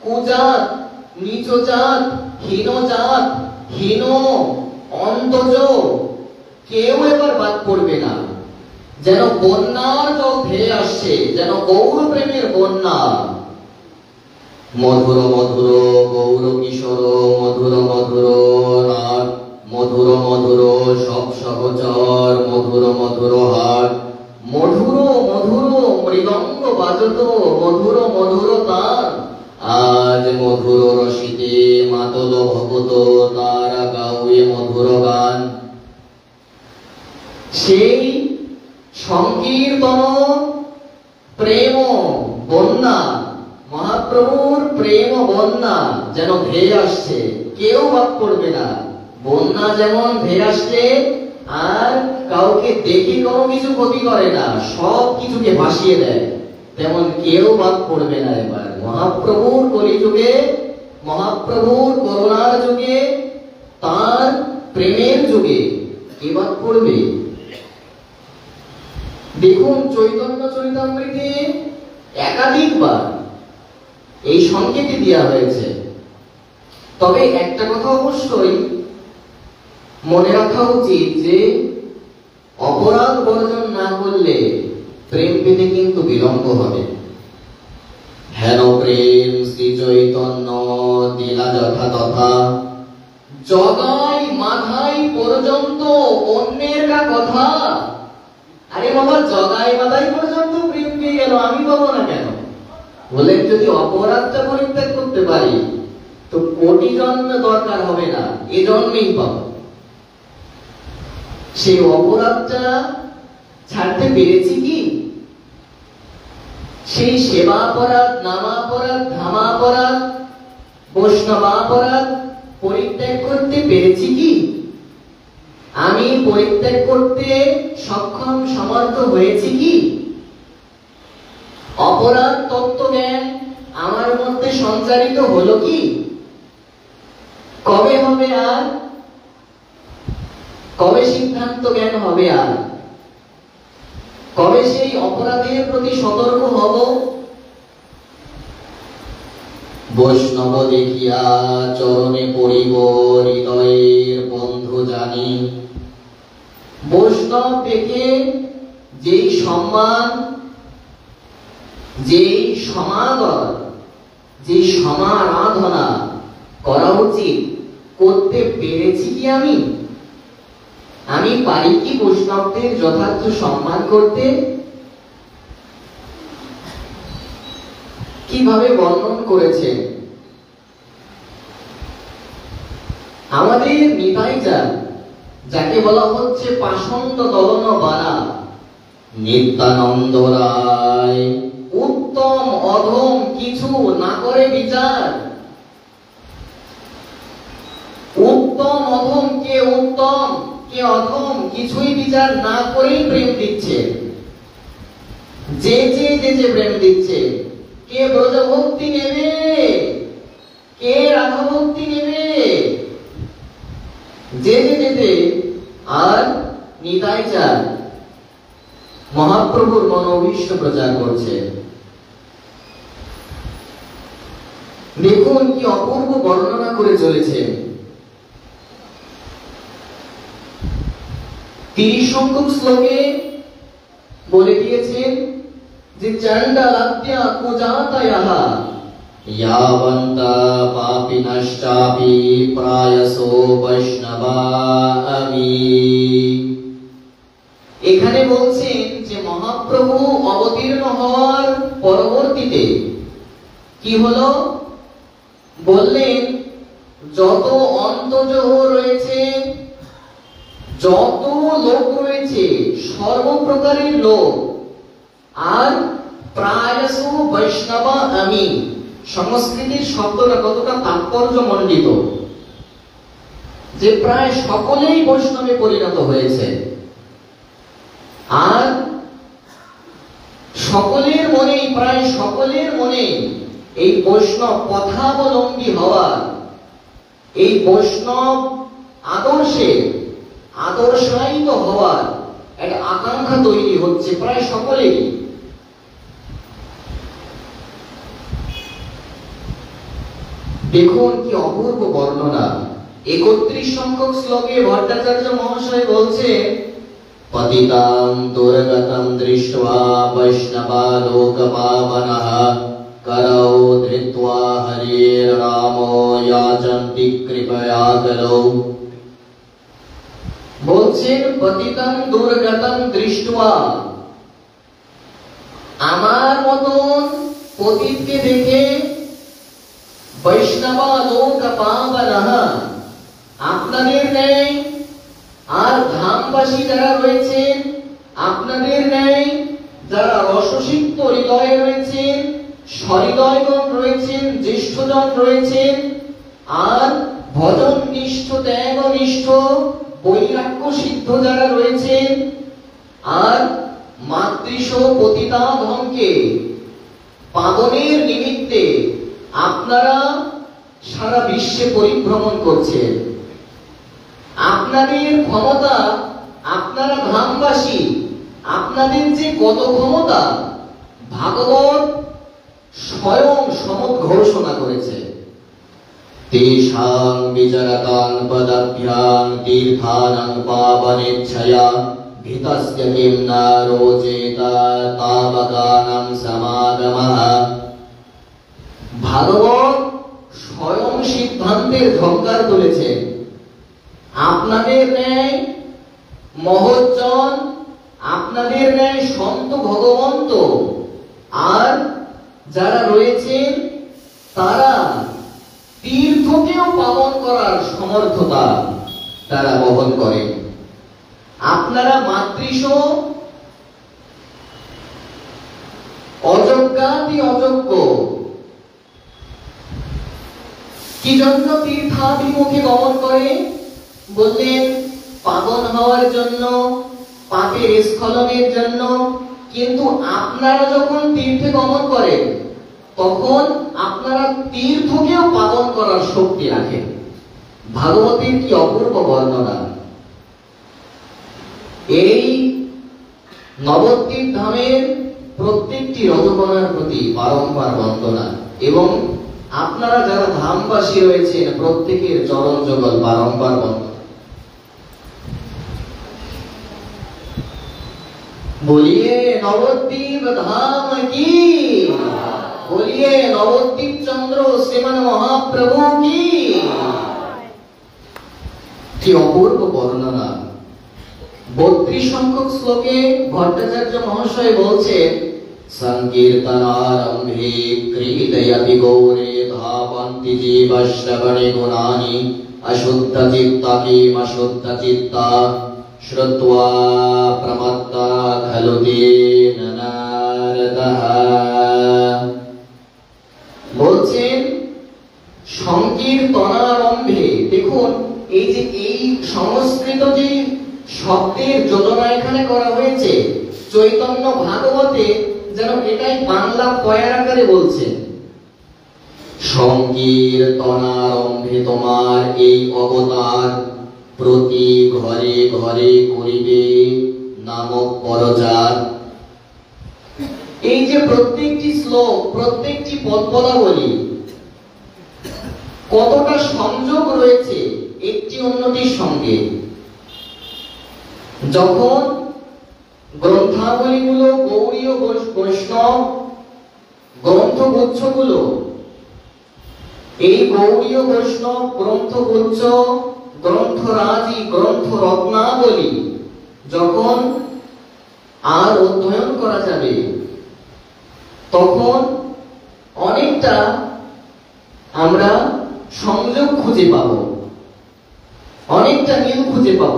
কুজাত, নীচজাত, হীনজাত, হীন, অন্তজ কেউ এবার বাদ পড়বে না। যেন বন্যার জল ধেয়ে আসছে, যেন গৌর প্রেমের বন্যা। মধুর মধুর গৌর কিশোর, মধুর মধুর নাট, মধুর মধুর সব সহচর, মধুর মধুর হাট, মধুর মধুর মৃদঙ্গ বাজত, মধুর মধুর তার। আজ মধুর রসিতে মাতল ভগত, তারা গাউয়ে মধুর গান। সেই সংকীর্তন প্রেম বন্যা, মহাপ্রভুর প্রেম বন্যা যেন ধেয়ে আসছে, কেউ বাদ পড়বে না। বন্যা যেমন ধেয়ে আসছে আর কাউকে দেখে কোনো কিছু ক্ষতি করে না, সব কিছুকে ভাসিয়ে দেয়, তেমন কেউ বাদ পড়বে না। এবার মহাপ্রভুর কলিযুগে, মহাপ্রভুর করুণার যুগে, তার প্রেমের যুগে কে বাদ পড়বে? দেখুন চৈতন্য চরিতামৃতে একাধিকবার এই সংকেতই দেওয়া হয়েছে। তবে একটা কথা অবশ্যই মনে রাখা উচিত যে অপরাধ বর্জন না করলে প্রেম পেতে কিন্তু বিলম্ব হবে। হেন প্রেম শ্রী চৈতন্য দিলা যথা তথা, জগাই মাথাই পর্যন্ত অন্যের কা কথা। আরে বাবা, জগাই মাথাই পর্যন্ত প্রেম পেয়ে গেল, আমি পাবো না কেন? বলেন যদি অপরাধটা পরিত্যাগ করতে পারি তো কোটি জন্ম দরকার হবে না, এ জন্মেই পাবো। সেই অপরাধটা ছাড়তে পেরেছি কি? সেই সেবাপরাধ, নামাপরাধ, ধামাপরাধ, বৈষ্ণবাপরাধ পরিত্যাগ করতে পেরেছি কি? আমি পরিত্যাগ করতে সক্ষম সমর্থ হয়েছি কি? অপরাধ তত্ত্বজ্ঞান আমার মধ্যে সঞ্চারিত হলো কি? কবে হবে আর? কবে সিদ্ধান্ত জ্ঞান হবে আর? কবে সেই অপরাধের প্রতি সতর্ক হব? বৈষ্ণব দেখিয়া চরণে পড়িব, হৃদয়ের বন্ধু জানি। বৈষ্ণব দেখে যেই সম্মান, যেই সমাদর, যেই সমারাধনা করা উচিত করতে পেরেছি কি আমি? আমি পারি কি বৈষ্ণবদের যথার্থ সম্মান করতে? কিভাবে বর্ণন করেছেন আমাদের নিতাই যান, যাকে বলা হচ্ছে পাষণ্ড দলন বালা, নিত্যানন্দ রায় উত্তম অধম কিছু না করে বিচার। উত্তম অধম, কে উত্তম কে অধম কিছুই বিচার না করেই প্রেম দিচ্ছে। যে যে যে যে প্রেম দিচ্ছে, কে ব্রজ ভক্তি নেবে, কে রাধা ভক্তি নেবে, যে যে যেতে আর নিতাই চান মহাপ্রভুর মনোভীষ্ট প্রচার করছে। দেখুন কি অপূর্ব বর্ণনা করে চলেছে। 30 সংখ্যক শ্লোকে বলে দিয়েছেন যে চণ্ডালাদ্যা কুজাতয়ঃ यावन्ता पापिनश्चापि प्रायसो वैष्णवा अमी। এখানে বলছেন যে মহাপ্রভু অবতীর্ণ হওয়ার পরবর্তীতে কি হলো, বললেন যত অন্তর্জহ রয়েছে, যত লোক রয়েছে, সর্বপ্রকারের লোক, আর প্রায়সু বৈষ্ণবা আমি, সংস্কৃতির শব্দটা কতটা তাৎপর্য মণ্ডিত, যে প্রায় সকলেই বৈষ্ণবে পরিণত হয়েছে। আর সকলের মনেই, প্রায় সকলের মনেই এই বৈষ্ণব পথাবলম্বী হওয়ার, এই বৈষ্ণব আদর্শায়িত হওয়ার একটা আকাঙ্ক্ষা তৈরি হচ্ছে প্রায় সকলেই। দেখুন কি অপূর্ব বর্ণনা। 31 সংখ্যক শ্লোকে ভট্টাচার্য মহাশয় বলছে, পতিতাং দুর্গতং দৃष्ट्वा বৈষ্ণবা লোকপাবনঃ করৌ ধৃত্वा হরির নামো যাচন্তি কৃপয়া করৌ। বলছেন পতিতাং দুর্গতং দৃष्ट्वा, আমার মতন পতিতকে দেখে বৈষ্ণবা লোকপাবনঃ, আপনাদের ন্যায় আর ধামবাসী যারা রয়েছেন, আপনাদের ন্যায় যারা রসসিক্ত হৃদয়ে রয়েছেন, সহৃদয়গণ রয়েছেন, জ্যেষ্ঠজন রয়েছেন, আর ভজন নিষ্ঠ, ত্যাগ নিষ্ঠ, বৈরাগ্য সিদ্ধ যারা রয়েছেন, আর মাতৃশ পতিতাধমকে পাবনের নিমিত্তে আপনারা সারা বিশ্বে পরিভ্রমণ করছেন। আপনাদের ক্ষমতা, আপনারা ধামবাসী, আপনাদের যে কত ক্ষমতা ভাগবত স্বয়ং সমত ঘোষণা করেছে। তেষাং বিচরতাং পদাভ্যাং তীর্থানাং পাবনেচ্ছয়া ভিতস্য কিম ন রোচেত তাবকানাং সমাগমঃ। ভাগবত স্বয়ং সিদ্ধান্তের ঝঙ্কার তুলেছে। আপনাদের ন্যায় মহজ্জন, আপনাদের ন্যায় সন্ত ভগবন্ত আর যারা রয়েছেন, তারা তীর্থকেও পালন করার সমর্থতা তারা বহন করেন। আপনারা মাতৃশ, অযোগ্যাতি অযোগ্য, কি জন্য তীর্থাভিমুখে গমন করে? বললেন পাবন হওয়ার জন্য, পাপের স্খলনের জন্য। কিন্তু আপনারা যখন তীর্থে গমন করেন, তখন আপনারা তীর্থকেও পালন করার শক্তি রাখেন। ভাগবতের কি অপূর্ব বর্ণনা। এই নবদ্বীপ ধামের প্রত্যেকটি রজকণার প্রতি বারংবার বন্দনা, এবং আপনারা যারা ধামবাসী রয়েছেন প্রত্যেকের চরণ যুগল বারংবার বন্দনা। बोलिए नवद्वीप धाम की, बोलिए नवद्वीप चंद्र श्रीमन महाप्रभु की। কি অপূর্ব বর্ণনা। 32 সংখ্যক শ্লোকে ভট্টাচার্য মহাশয় বলছেন, সংকীর্তনারম্ভে ক্রীডয়তি গৌরে ধাবন্তি জীবশ্রবণে গুণানি অশুদ্ধ চিত্তা কিম অশুদ্ধ চিত্তা শ্রুত্বা প্রমত্তা খলু তেন নারদঃ। বলছেন সংকীর্তনারম্ভে, দেখুন এই যে এই সংস্কৃত যে শব্দের যোজনা এখানে করা হয়েছে, চৈতন্য ভাগবতে যেন এটাই বাংলা পয়ার আকারে বলছে। সংকীর্তনারম্ভে তোমার এই অবতার প্রতি ঘরে ঘরে করিবে নামক পরচার। এই যে প্রত্যেকটি শ্লোক, প্রত্যেকটি পদপদাবলী কতটা সংযোগ রয়েছে একটি অন্যটির সঙ্গে। যখন গ্রন্থাবলীগুলো, গৌড়ীয় বৈষ্ণব গ্রন্থগুচ্ছগুলো, এই গৌড়ীয় বৈষ্ণব গ্রন্থগুচ্ছ, গ্রন্থরাজি, গ্রন্থ রত্নাবলী যখন আর অধ্যয়ন করা যাবে, তখন অনেকটা আমরা সংযোগ খুঁজে পাব, অনেকটা মিল খুঁজে পাব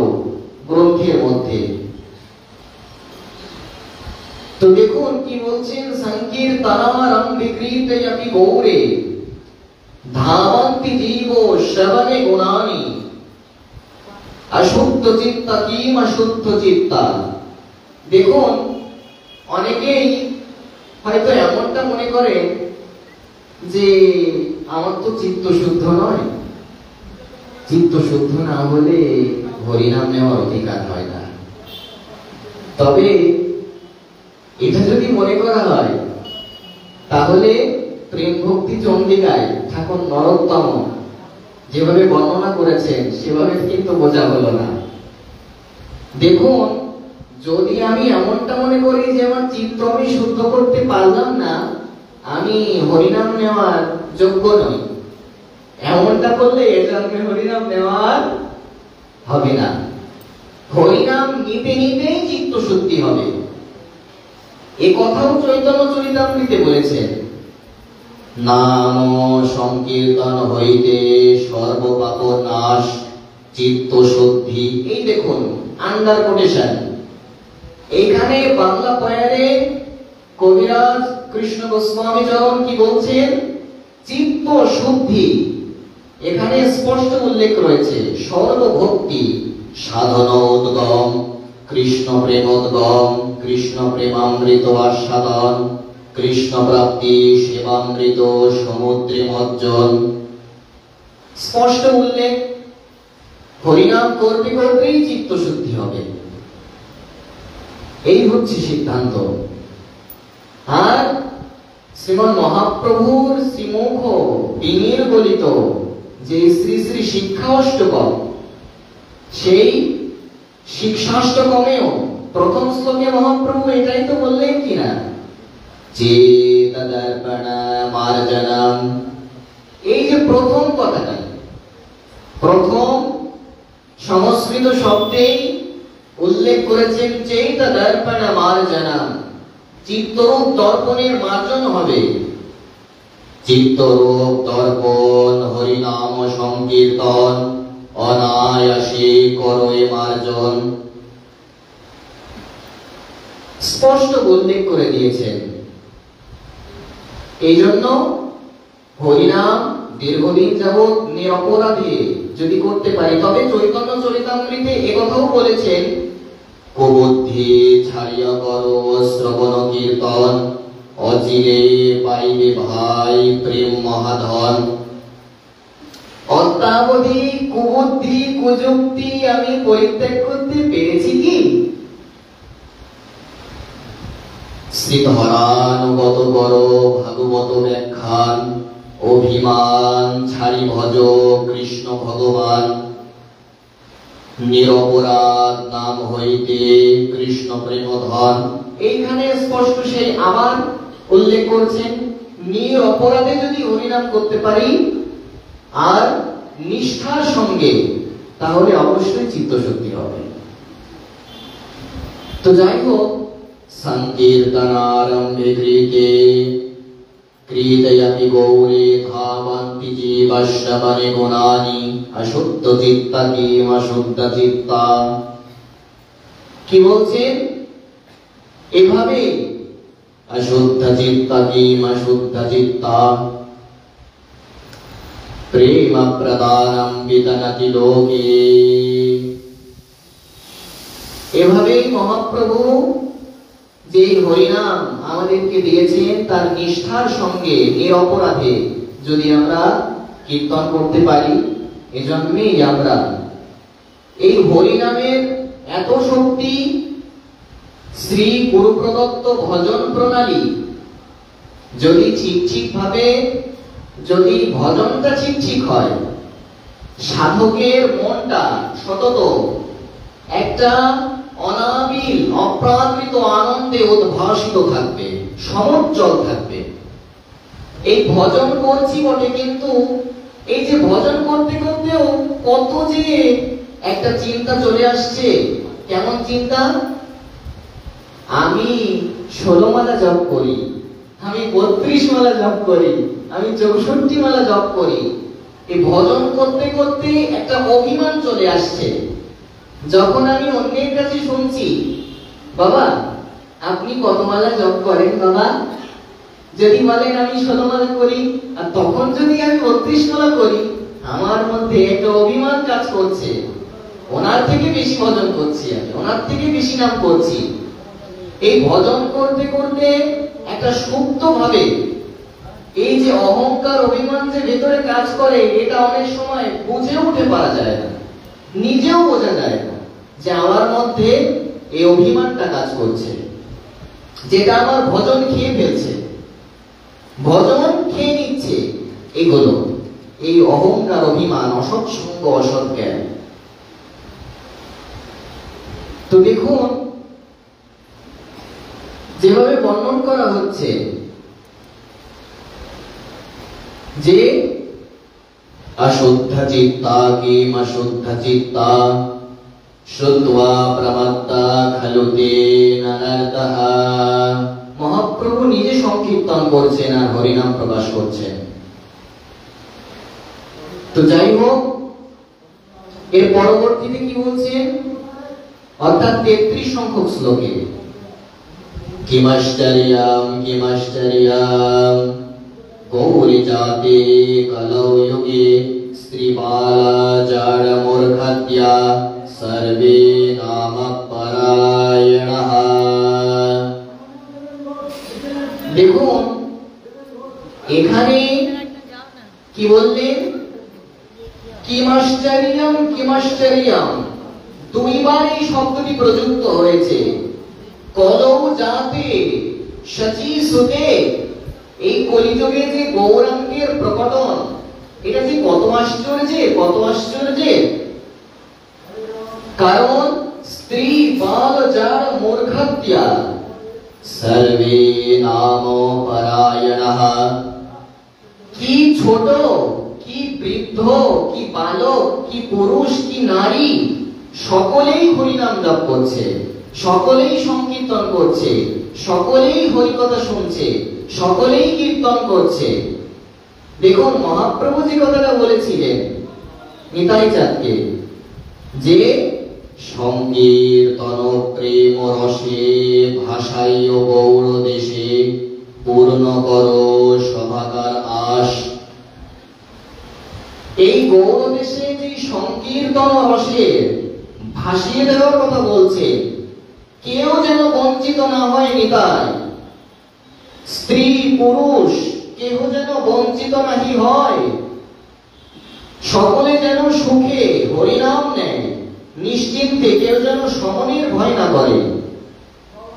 গ্রন্থের মধ্যে। তো দেখুন কি বলছেন, সংকীর্তনারং বিকৃতয়পি গৌরে ধাবন্তি জীব শ্রবণে গুণানি অশুদ্ধ চিত্তা কিম অশুদ্ধ চিত্তা। দেখুন অনেকেই হয়তো এমনটা মনে করে যে আমার তো চিত্ত শুদ্ধ নয়, চিত্ত শুদ্ধ না হলে হরিনাম নেওয়ার অধিকার হয় না। তবে এটা যদি মনে করা হয় তাহলে প্রেম ভক্তি চন্ডিকায় ঠাকুর নরোত্তম যেভাবে বর্ণনা করেছেন সেভাবে কিন্তু বোঝা হলো না। দেখুন যদি আমি এমনটা মনে করি যে আমার চিত্ত আমি শুদ্ধ করতে পারলাম না, আমি হরিনাম নেওয়ার যোগ্য নই, এমনটা করলে এ জন্মে হরিনাম নেওয়ার হবে না। হরিনাম নিতে নিতেই চিত্ত শুদ্ধি হবে। এ কথাও চৈতন্য চরিতামৃতে বলেছেন, নাম সংকীর্তন হইতে সর্বপাপ নাশ চিত্ত শুদ্ধি। এই দেখুন আন্ডার কোটেশন, এখানে বাংলা পয়ারে কবিরাজ কৃষ্ণ গোস্বামী চরণ কি বলছেন, চিত্ত শুদ্ধি। এখানে স্পষ্ট উল্লেখ রয়েছে সর্বভক্তি সাধন উদ্গম কৃষ্ণ প্রেমোদ্গম কৃষ্ণ প্রেমামৃত আস্বাদন কৃষ্ণ প্রাপ্তি সেবামৃত সমুদ্রে মজ্জন। স্পষ্ট উল্লেখ, হরিনাম করতে করতেই চিত্ত শুদ্ধি হবে, এই হচ্ছে সিদ্ধান্ত। আর শ্রীমন মহাপ্রভুর শ্রীমুখ বিনির গলিত যে শ্রী শ্রী শিক্ষা অষ্টকম, সেই শিক্ষাষ্টকমেও প্রথম শ্লোকে মহাপ্রভু এটাই তো বললেন কিনা, চেতদর্পণ মার্জনম। এই যে প্রথম কথাটা, প্রথম সংস্কৃত শব্দেই উল্লেখ করেছেন চেতদর্পণ মার্জনম, চিত্তরূপ দর্পণের মার্জন হবে। চিত্তরূপ দর্পণ হরিনাম সংকীর্তন অনায়াসে করোয় মার্জন, স্পষ্ট উল্লেখ করে দিয়েছেন। এই জন্য হরিনাম দীর্ঘদিন যাবৎ নিরপরাধে যদি করতে পারি, তবে চৈতন্য চরিতামৃতে একথাও বলেছেন, কুবুদ্ধি ছাড়িয়া করো শ্রবণ কীর্তন অচিরে পাইবে ভাই প্রেম মহাধন। অদ্যাবধি কুবুদ্ধি কুযুক্তি আমি পরিত্যাগ করতে পেরেছি কি? শ্রীধরানুগত করো ভাগবত ব্যাখ্যান অভিমান ছাড়ি ভজ কৃষ্ণ ভগবান নিরপরাধ নাম হইতে কৃষ্ণ প্রেমধন। এইখানে স্পষ্ট সেই আবার উল্লেখ করছেন, নিরপরাধে যদি হরিনাম করতে পারি আর নিষ্ঠার সঙ্গে, তাহলে অবশ্যই চিত্ত শুদ্ধি হবে। তো যাই হোক, সংকীর্তনারম্ভে কৃতে কৃতয়পি গৌরে ধাবন্তি জীব শ্রবণে গুণানি অশুদ্ধ চিত্তা কিম অশুদ্ধ চিত্তা। কি বলছেন, এভাবে অশুদ্ধ চিত্তা কিম অশুদ্ধ চিত্তা প্রেম প্রদানম বিতনতি লোকে। এভাবেই মহাপ্রভু যে হরিনাম আমাদেরকে দিয়েছেন তার নিষ্ঠার সঙ্গে নিরপরাধে যদি আমরা কীর্তন করতে পারি, এজন্যই আমরা এই হরিনামের এত শক্তি, শ্রী গুরু প্রদত্ত ভজন প্রণালী যদি ঠিক ভাবে, যদি ভজনটা ঠিক হয়, সাধকের মনটা সতত একটা অনাবিল অপ্রাকৃত আনন্দে উদ্ভাসিত থাকবে, সমুজ্জ্বল থাকবে। এই ভজন করছি বটে, কিন্তু এই যে ভজন করতে করতেও কত যে একটা চিন্তা চলে আসছে। কেমন চিন্তা? আমি 16 মালা জপ করি, আমি 32 মালা জপ করি, আমি 64 মালা জপ করি। এই ভজন করতে করতে একটা অভিমান চলে আসছে। যখন আমি অন্যের কাছে শুনছি, বাবা আপনি কত মালা জপ করেন বাবা, যদি বলেন আমি 16 মালা করি, আর তখন যদি আমি 32 মালা করি, আমার মধ্যে একটা অভিমান কাজ করছে। ওনার থেকে বেশি ভজন করছি আমি, ওনার থেকে বেশি নাম করছি। এই ভজন করতে করতে একটা সুপ্ত ভাবে এই যে অহংকার অভিমান যে ভেতরে কাজ করে, এটা অনেক সময় বুঝে উঠে পারা যায় না, নিজেও বোঝা যায় না যে আমার মধ্যে এই অভিমানটা কাজ করছে, যেটা আমার ভজন খেয়ে ফেলছে, ভজন খেয়ে নিচ্ছে। এগুলো এই অহংকার অভিমান, অসৎ সঙ্গ, অসৎ জ্ঞান। তো দেখুন যেভাবে বর্ণন করা হচ্ছে যে অশুদ্ধ চিত্তা কিম অশুদ্ধ চিত্তা শ্রুত্বা প্রমত্তা খলু তেন অনর্থঃ। মহাপ্রভু নিজে সংকীর্তন করছেন আর হরিনাম প্রকাশ করছেন। তো যাই হোক, এর পরবর্তীতে কি বলছেন, অর্থাৎ 33 সংখ্যক শ্লোকে কিমাশ্চর্যম কিমাশ্চর্যম গৌরী জাতে কলৌ যুগে স্ত্রীবালা জাড় মূর্খত্য়া সর্বে নাম পরায়ণঃ। দেখুন এখানে কি বললেন, কিমাশ্চর্যম কিমাশ্চর্যম, দুইবার এই শব্দটি প্রযুক্ত হয়েছে। কলৌ জাতে শচী সুতে, এই কলিযুগে যে গৌরাঙ্গের প্রকটন, এটা যে কত আশ্চর্য, কত আশ্চর্য। কারণ স্ত্রী বাল জাড় মূর্খত্য়া সর্বে নাম পরায়ণঃ। কি ছোট, কি বৃদ্ধ, কি বালক, কি পুরুষ, কি নারী, সকলেই হরিনাম জপ করছে, সকলেই সংকীর্তন করছে, সকলেই হরিকথা শুনছে, সকলেই কীর্তন করছে। দেখুন মহাপ্রভু যে কথাটা বলেছিলেন নিতাই চাঁদকে, যে সংকীর্তন প্রেম রসে ভাসাইয় গৌর দেশে পূর্ণ করো সভাকার আশ। এই গৌর দেশে যে সংকীর্তন রসে ভাসিয়ে দেওয়ার কথা বলছে, কেউ যেন বঞ্চিত না হয় নিতাই। স্ত্রী পুরুষ কেউ যেন বঞ্চিত নাহি হয়, সকলে যেন সুখে হরিনাম নেয় নিশ্চিন্তে, কেউ যেন শমনের ভয় না করে।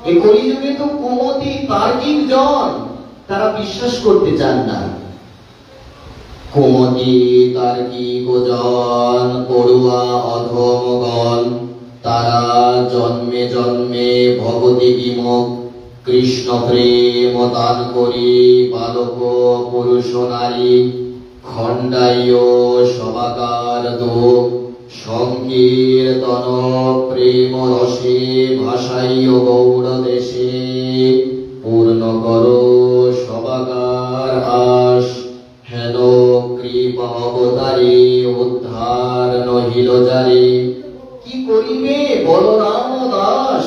এই কলিযুগে তো কুমতি তার্কিক জন, তারা বিশ্বাস করতে চান না। কুমতি তার্কিক জন পড়ুয়া অধমগণ, তারা জন্মে জন্মে ভগতি বিমুখ, কৃষ্ণ প্রেম দান করি বালক পুরুষ নারী, খণ্ডাইয় সভাকার দুঃখ সংকীর্তন প্রেম রসে ভাসাইয় গৌর দেশে পূর্ণ করো সভাকার আশ। হেন কৃপা অবতারে উদ্ধার নহিল যারে, কি করিবে বলরাম দাস।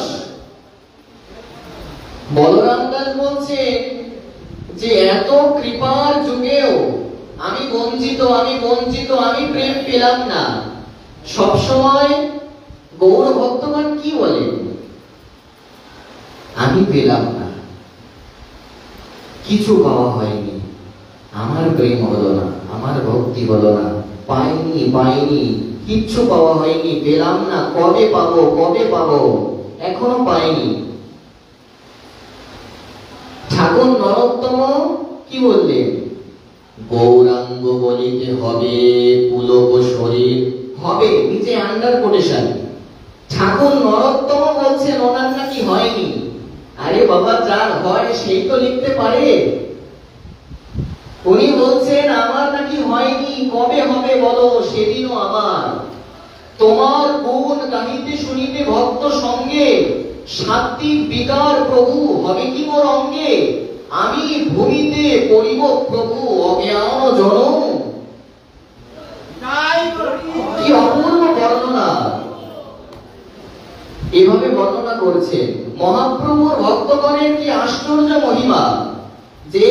বলরাম দাস বলছে যে এত কৃপার যুগেও আমি বঞ্চিত, আমি বঞ্চিত, আমি প্রেম পেলাম না। সবসময় গৌর ভক্তগণ কি বলে, আমি পেলাম না, কিছু পাওয়া হয়নি, আমার প্রেম হলো না, আমার ভক্তি হলো না, পাইনি পাইনি, কিচ্ছু পাওয়া হয়নি, পেলাম না, কবে পাবো, কবে পাবো, এখনো পাইনি। ঠাকুর নরোত্তম কি বললেন, গৌরাঙ্গ বলিতে হবে পুলক শরীর, হবে নিচে আন্ডার কোটেশন। ঠাকুর নরোত্তম বলছেন ওনার নাকি হয়নি। আরে বাবা, যার হয় সেই তো লিখতে পারে। উনি বলছেন আমার নাকি হয়নি, কবে হবে বলো, সেদিনও আমার। তোমার গুণ গাহিতে শুনিতে ভক্ত সঙ্গে, সাত্বিক বিকার প্রভু হবে কি মোর অঙ্গে, আমি ভূমিতে পড়িব প্রভু অজ্ঞান জন। কি অপূর্ব বর্ণনা! এভাবে বর্ণনা করছেন মহাপ্রভুর ভক্তগণের কি আশ্চর্য মহিমা, যে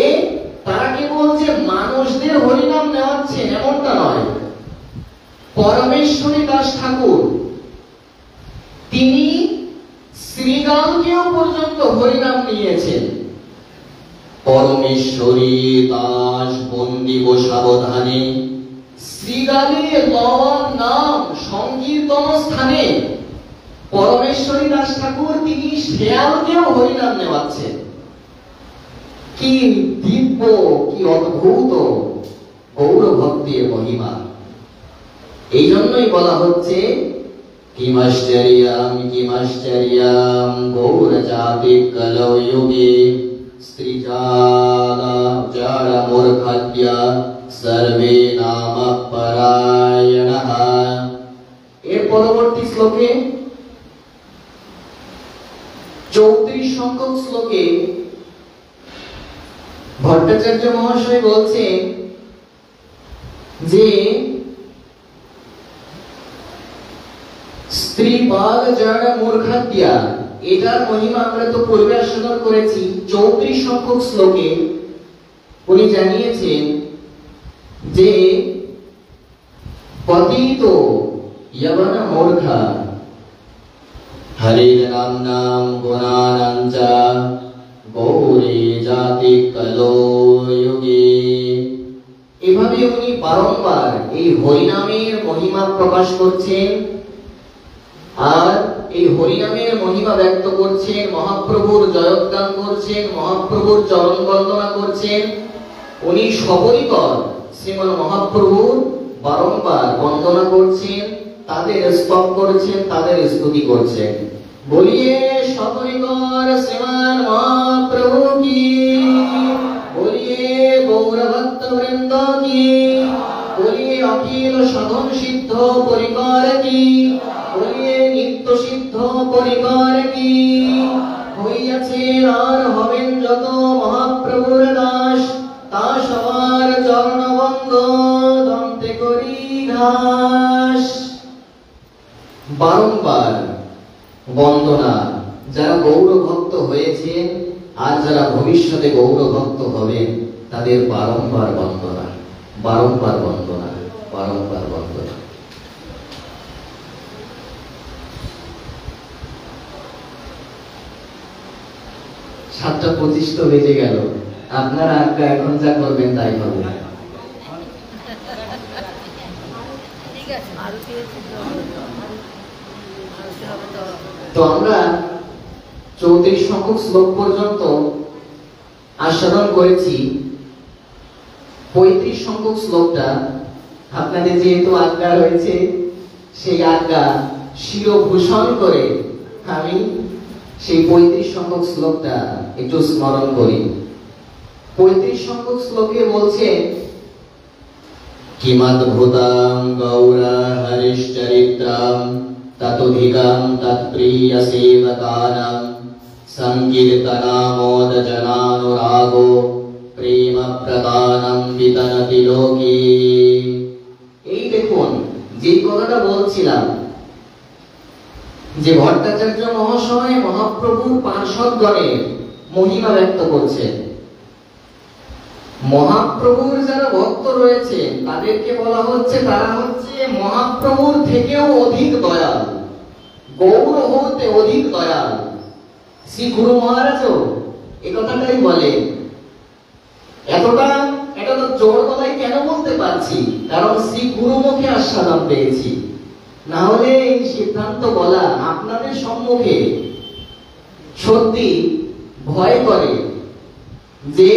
তারা কেবল যে মানুষদের হরিনাম নেওয়াচ্ছেন এমনটা নয়। পরমেশ্বরী দাস ঠাকুর তিনি শ্রীগানকেও পর্যন্ত হরিনাম নিয়েছেন। পরমেশ্বরী দাস বন্দিব সাবধানে, শ্রীগানে লওয়ার নাম সংকীর্তন স্থানে পরমেশ্বরী দাস ঠাকুর তিনি শেয়ালকেও হরিনাম নেওয়াচ্ছেন। কি দিব্য, কি অদ্ভুত গৌর ভক্তির মহিমা! এই জন্যই বলা হচ্ছে কিমাশ্চর্যম গৌর জাতি কলৌ যুগে স্ত্রী জাড় মূর্খদ্য সর্বে নাম পরায়ণঃ। এর পরবর্তী শ্লোকে 34 সংখ্যক শ্লোকে ভট্টাচার্য মহাশয় বলছেন যে স্ত্রী বাল যারা মূর্খাদ্যা, এটার মহিমা আমরা তো পূর্বে আস্বাদন করেছি। 34 সংখ্যক শ্লোকে উনি জানিয়েছেন যে পতিত যবন মূর্খা হরির নাম নাম গুণানাঞ্চ গৌরী জাতি কলো যুগে। এভাবে উনি বারংবার এই হরিনামের মহিমা প্রকাশ করছেন আর এই হরিনামের মহিমা ব্যক্ত করছেন, মহাপ্রভুর জয়গান করছেন, মহাপ্রভুর চরণ বন্দনা করছেন। উনি সপরিকর শ্রীমন মহাপ্রভুর বারংবার বন্দনা করছেন, তাদের স্তব করছেন, তাদের স্তুতি করছেন। বলিয়ে সপরিকর শ্রীমান মহাপ্রভু কি, বলিয়ে গৌর ভক্ত বৃন্দ কি, বলিয়ে অখিল সাধন সিদ্ধ পরিকর কি, বলিয়ে নিত্য সিদ্ধ পরিকর কি। হইয়াছেন আর হবেন যত মহাপ্রভুর দাস, তা সবার চরণবন্দ দন্তে করি ঘাস। বারংবার বন্দনা, যারা গৌর ভক্ত হয়েছেন আর যারা ভবিষ্যতে গৌর ভক্ত হবেন তাদের বারংবার বন্দনা, বারংবার বন্দনা, বারংবার বন্দনা। 7:25 তো বেজে গেল, আপনারা আজকে এখন যা করবেন তাই হবে। তো আমরা 34 সংখ্যক শ্লোক পর্যন্ত আস্বাদন করেছি। 35 সংখ্যক শ্লোকটা আপনাদের যেহেতু আজ্ঞা রয়েছে, সেই আজ্ঞা শিরভূষণ করে আমি সেই 35 সংখ্যক শ্লোকটা একটু স্মরণ করি। 35 সংখ্যক শ্লোকে বলছে কিমদ্ভুতং গৌর হরিশ্চরিত্রম ততোধিকং তৎপ্রিয় সেবকানাং সংকীর্তনামোদ জনানুরাগো প্রেম প্রদানং বিতনতি লোকে। এই দেখুন যে কথাটা বলছিলাম যে ভট্টাচার্য মহাশয় মহাপ্রভুর পার্ষদগণের মহিমা ব্যক্ত করছেন। মহাপ্রভুর যারা ভক্ত রয়েছেন তাদেরকে বলা হচ্ছে তারা হচ্ছে মহাপ্রভুর থেকেও অধিক দয়াল, গৌর হতে অধিক দয়াল। শ্রী গুরু মহারাজও এই কথাটাই বলেন। এটা তো জোর গলায় কেন বলতে পারছি, কারণ শ্রী গুরু মুখে আস্বাদন পেয়েছি। না হলে এই সিদ্ধান্ত বলা আপনাদের সম্মুখে সত্যি ভয় করে যে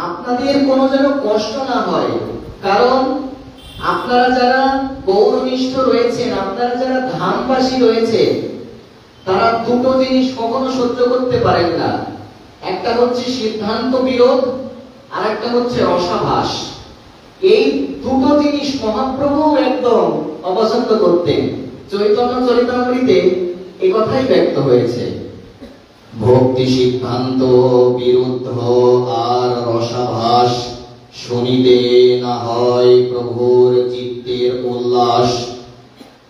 আপনাদের কোনো যেন কষ্ট না হয়। কারণ আপনারা যারা গৌরনিষ্ঠ রয়েছেন, আপনারা যারা ধামবাসী রয়েছে, তারা দুটো জিনিস কখনো সহ্য করতে পারেন না। একটা হচ্ছে সিদ্ধান্ত বিরোধ, আর একটা হচ্ছে রসাভাস। এই দুটো জিনিস মহাপ্রভু একদম অপছন্দ করতেন। চৈতন্য চরিতামৃতে এ কথাই ব্যক্ত হয়েছে। ভক্তি সিদ্ধান্ত বিরুদ্ধ আর রসাভাস, শুনিতে না হয় প্রভুর চিত্তের উল্লাস।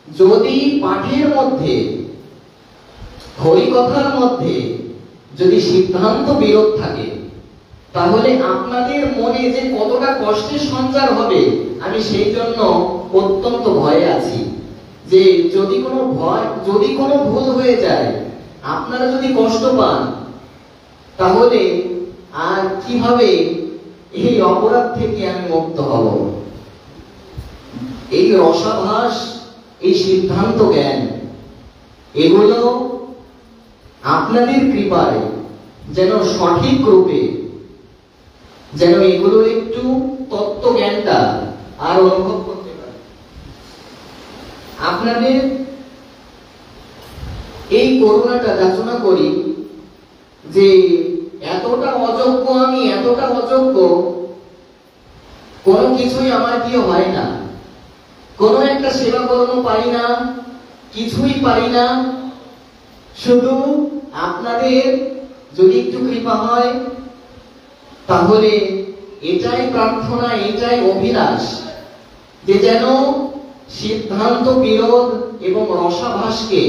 যদি পাঠের মধ্যে, হরিকথার মধ্যে যদি সিদ্ধান্ত বিরোধ থাকে, তাহলে আপনাদের মনে যে কতটা কষ্টের সঞ্চার হবে, আমি সেই জন্য অত্যন্ত ভয়ে আছি। যে যদি কোনো ভুল হয়ে যায়, আপনারা যদি কষ্ট পান, তাহলে আর কিভাবে এই অপরাধ থেকে আমি মুক্ত হব? এই রসাভাস, এই সিদ্ধান্ত জ্ঞান, এগুলো আপনাদের কৃপায় যেন সঠিক রূপে, যেন এগুলোর একটু তত্ত্ব জ্ঞানটা আর অনুভব করতে পারে। আপনাদের এই করুণাটা যাচনা করি যে এতটা অযোগ্য আমি, এতটা অযোগ্য, কোনো কিছুই আমার দিয়ে হয় না, কোনো একটা সেবা কর্ম পারি না, কিছুই পারি না। শুধু আপনাদের যদি একটু কৃপা হয়, তাহলে এটাই প্রার্থনা, এটাই অভিলাষ যে যেন সিদ্ধান্ত বিরোধ এবং রসাভাসকে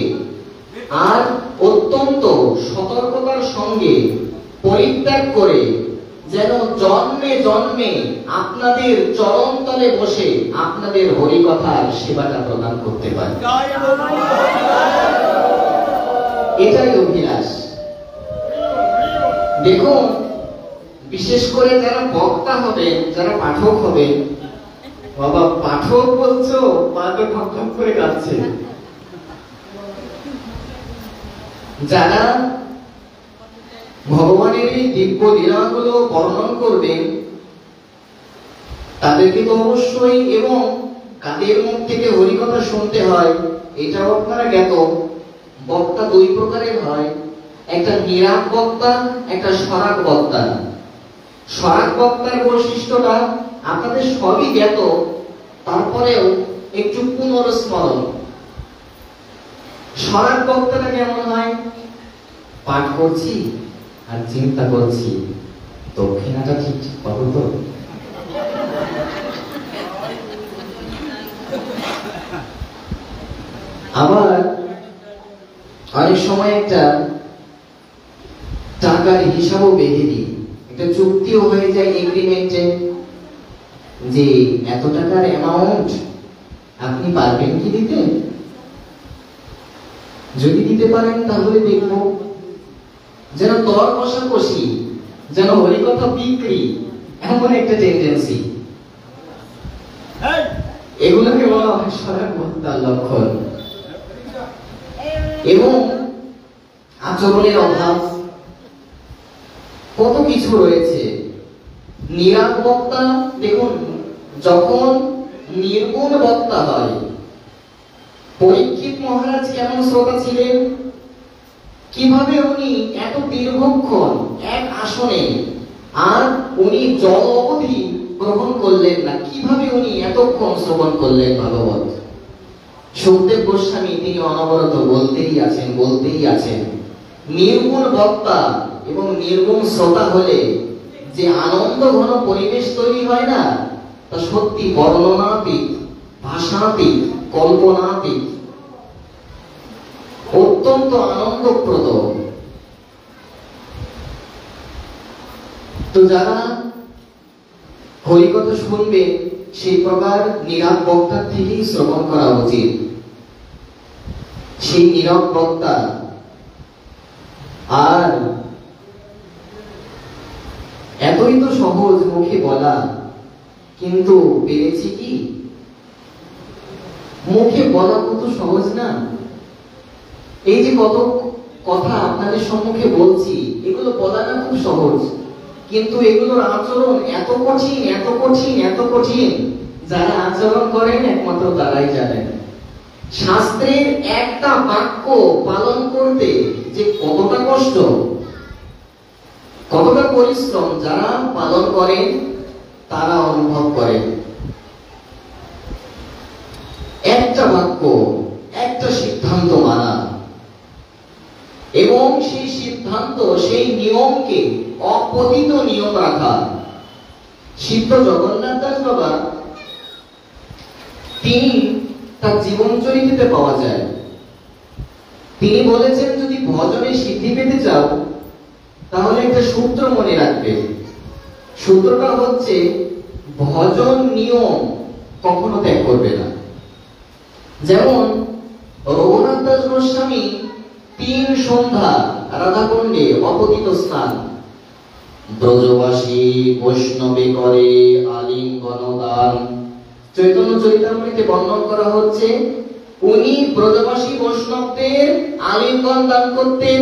আর অত্যন্ত সতর্কতার সঙ্গে পরিত্যাগ করে যেন জন্মে জন্মে আপনাদের চরণতলে বসে আপনাদের হরিকথার সেবাটা প্রদান করতে পারে। এটাই অভিলাষ। দেখুন, বিশেষ করে যারা বক্তা হবেন, যারা পাঠক হবেন, বাবা পাঠক বলছো, পাঠক ঠক ঠক করে কাঁদছে। যারা ভগবানের এই দিব্য লীলাগুলো বর্ণন করবেন, তাদেরকে তো অবশ্যই, এবং কাদের মুখ থেকে হরিকথা শুনতে হয় এটাও আপনারা জ্ঞাত। বক্তা দুই প্রকারের হয়, একটা নিরাগ বক্তা, একটা স্বরাগ বক্তা। স্বরাগ বক্তার বৈশিষ্ট্যটা আপনাদের সবই জ্ঞাত, তারপরেও একটু পুনরস্মরণ। স্বরাগ বক্তাটা কেমন হয়? পাঠ করছি আর চিন্তা করছি দক্ষিণাটা ঠিক পাবো তো। আবার অনেক সময় একটা টাকার হিসাবও বেঁধে দিই, একটা চুক্তিও হয়ে যায় এগ্রিমেন্টে যে এত টাকার অ্যামাউন্ট আপনি পারবেন কি দিতে? যদি দিতে পারেন তাহলে দেখব। যেন দর কষাকষি, যেন হরিকথা বিক্রি, এমন একটা টেন্ডেন্সি। এগুলোকে বলা হয় স্বরাগ বক্তার লক্ষণ। এবং আচরণের অভাব, কত কিছু রয়েছে। নিরাগ বক্তা, দেখুন, যখন নির্গুণ বক্তা হয়, পরীক্ষিত মহারাজ কেমন শ্রোতা ছিলেন, কিভাবে উনি এত দীর্ঘক্ষণ এক আসনে, আর উনি জল অবধি গ্রহণ করলেন না, কিভাবে উনি এতক্ষণ শ্রবণ করলেন ভাগবত। সুখদেব গোস্বামী তিনি অনবরত বলতেই আছেন। নির্গুণ বক্তা এবং নির্গুণ শ্রোতা হলে যে আনন্দ ঘন পরিবেশ তৈরি হয় না, তা সত্যি বর্ণনাতীত, ভাষাতীত, কল্পনাতীত, অত্যন্ত আনন্দপ্রদ। তো যারা হরিকথা শুনবে, সেই প্রকার নীরব বক্তার থেকেই শ্রবণ করা উচিত। সেই নীরব বক্তা আর এতই তো সহজ মুখে বলা, কিন্তু পেরেছি কি? মুখে বলা কত সহজ না। এই যে কত কথা আপনাদের সম্মুখে বলছি, এগুলো বলা না খুব সহজ, কিন্তু এগুলোর আচরণ এত কঠিন, এত কঠিন, এত কঠিন। যারা আচরণ করেন একমাত্র তারাই জানেন। শাস্ত্রের একটা বাক্য পালন করতে যে কতটা কষ্ট, কতটা পরিশ্রম, যারা পালন করেন তারা অনুভব করেন। একটা বাক্য, একটা সিদ্ধান্ত মানা, এবং সেই সিদ্ধান্ত, সেই নিয়মকে অপতিত নিয়ম রাখা। সিদ্ধ জগন্নাথ দাস বাবা তিনি তার জীবন চরিত্রে পাওয়া যায়। তিনি বলেছেন, যদি ভজনে সিদ্ধি পেতে চাও তাহলে একটা সূত্র মনে রাখবে। সূত্রটা হচ্ছে, ভজন নিয়ম কখনো ত্যাগ করবে না। যেমন রঘুনাথ দাস গোস্বামী 3 সন্ধ্যা রাধাকুণ্ডে অপতিত স্নান, ব্রজবাসী বৈষ্ণবে করে আলিঙ্গন দান। চৈতন্য চরিতামৃতে বর্ণন করা হচ্ছে, উনি ব্রজবাসী বৈষ্ণবদের আলিঙ্গন দান করতেন।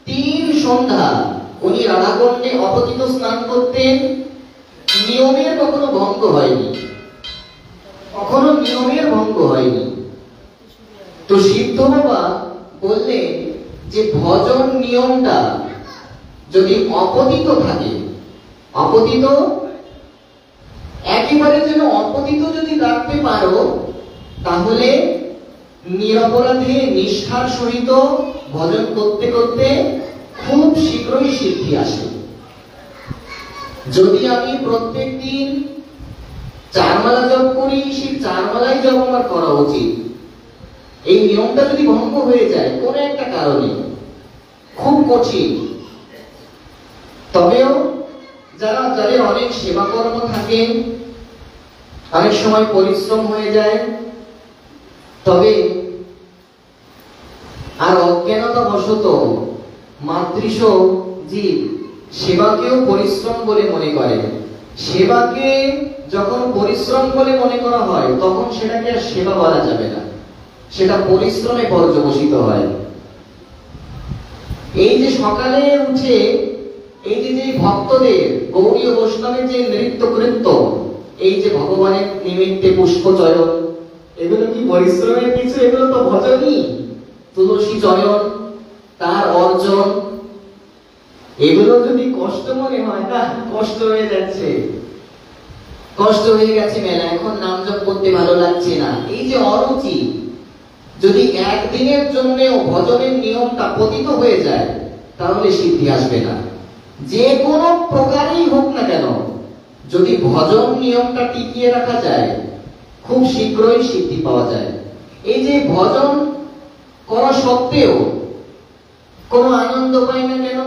3 সন্ধ্যা উনি রাধাকুণ্ডে অপতিত স্নান করতেন। নিয়মের কখনো ভঙ্গ হয়নি, কখনো নিয়মের ভঙ্গ হয়নি। তো সিদ্ধ বাবা বললেন যে ভজন নিয়মটা যদি অপতিত থাকে, অপতিত একেবারে যেন অপতিত যদি রাখতে পারো, তাহলে নিরপরাধে নিষ্ঠার সহিত ভজন করতে করতে খুব শীঘ্রই সিদ্ধি আসে। যদি আমি প্রত্যেক দিন 4 মালা জপ করি, সেই 4 মালাই জপ আমার করা উচিত। এই নিয়মটা যদি ভঙ্গ হয়ে যায় কোন একটা কারণে, খুব কঠিন। তবেও যাদের অনেক সেবা কর্ম থাকে, অনেক সময় পরিশ্রম হয়ে যায়, তবে আর অজ্ঞানতা বশত মাতৃশ জীব সেবাকেও পরিশ্রম বলে মনে করে। সেবাকে যখন পরিশ্রম বলে মনে করা হয়, তখন সেটাকে আর সেবা বলা যাবে না, সেটা পরিশ্রমে পর্যবসিত হয়। এই যে সকালে উঠে এই যে ভক্তদের গৌরীয় বৈষ্ণবের যে নৃত্য কৃত্য, এই যে ভগবানের নিমিত্তে পুষ্প চয়ন, এগুলো কি পরিশ্রমের কিছু? এগুলো তো ভজনই। তুলসী চয়ন, তার অর্জন, এগুলো যদি কষ্ট মনে হয়, না কষ্ট হয়ে যাচ্ছে, কষ্ট হয়ে গেছে মেলা, এখন নাম জপ করতে ভালো লাগছে না, এই যে অরুচি, যদি একদিনের জন্যও ভজনের নিয়মটা পতিত হয়ে যায়, তাহলে সিদ্ধি আসবে না। যে কোনো প্রকারেই হোক না কেন, যদি ভজন নিয়মটা টিকিয়ে রাখা যায়, খুব শীঘ্রই সিদ্ধি পাওয়া যায়। এই যে ভজন করা সত্ত্বেও কোনো আনন্দ পাই না কেন,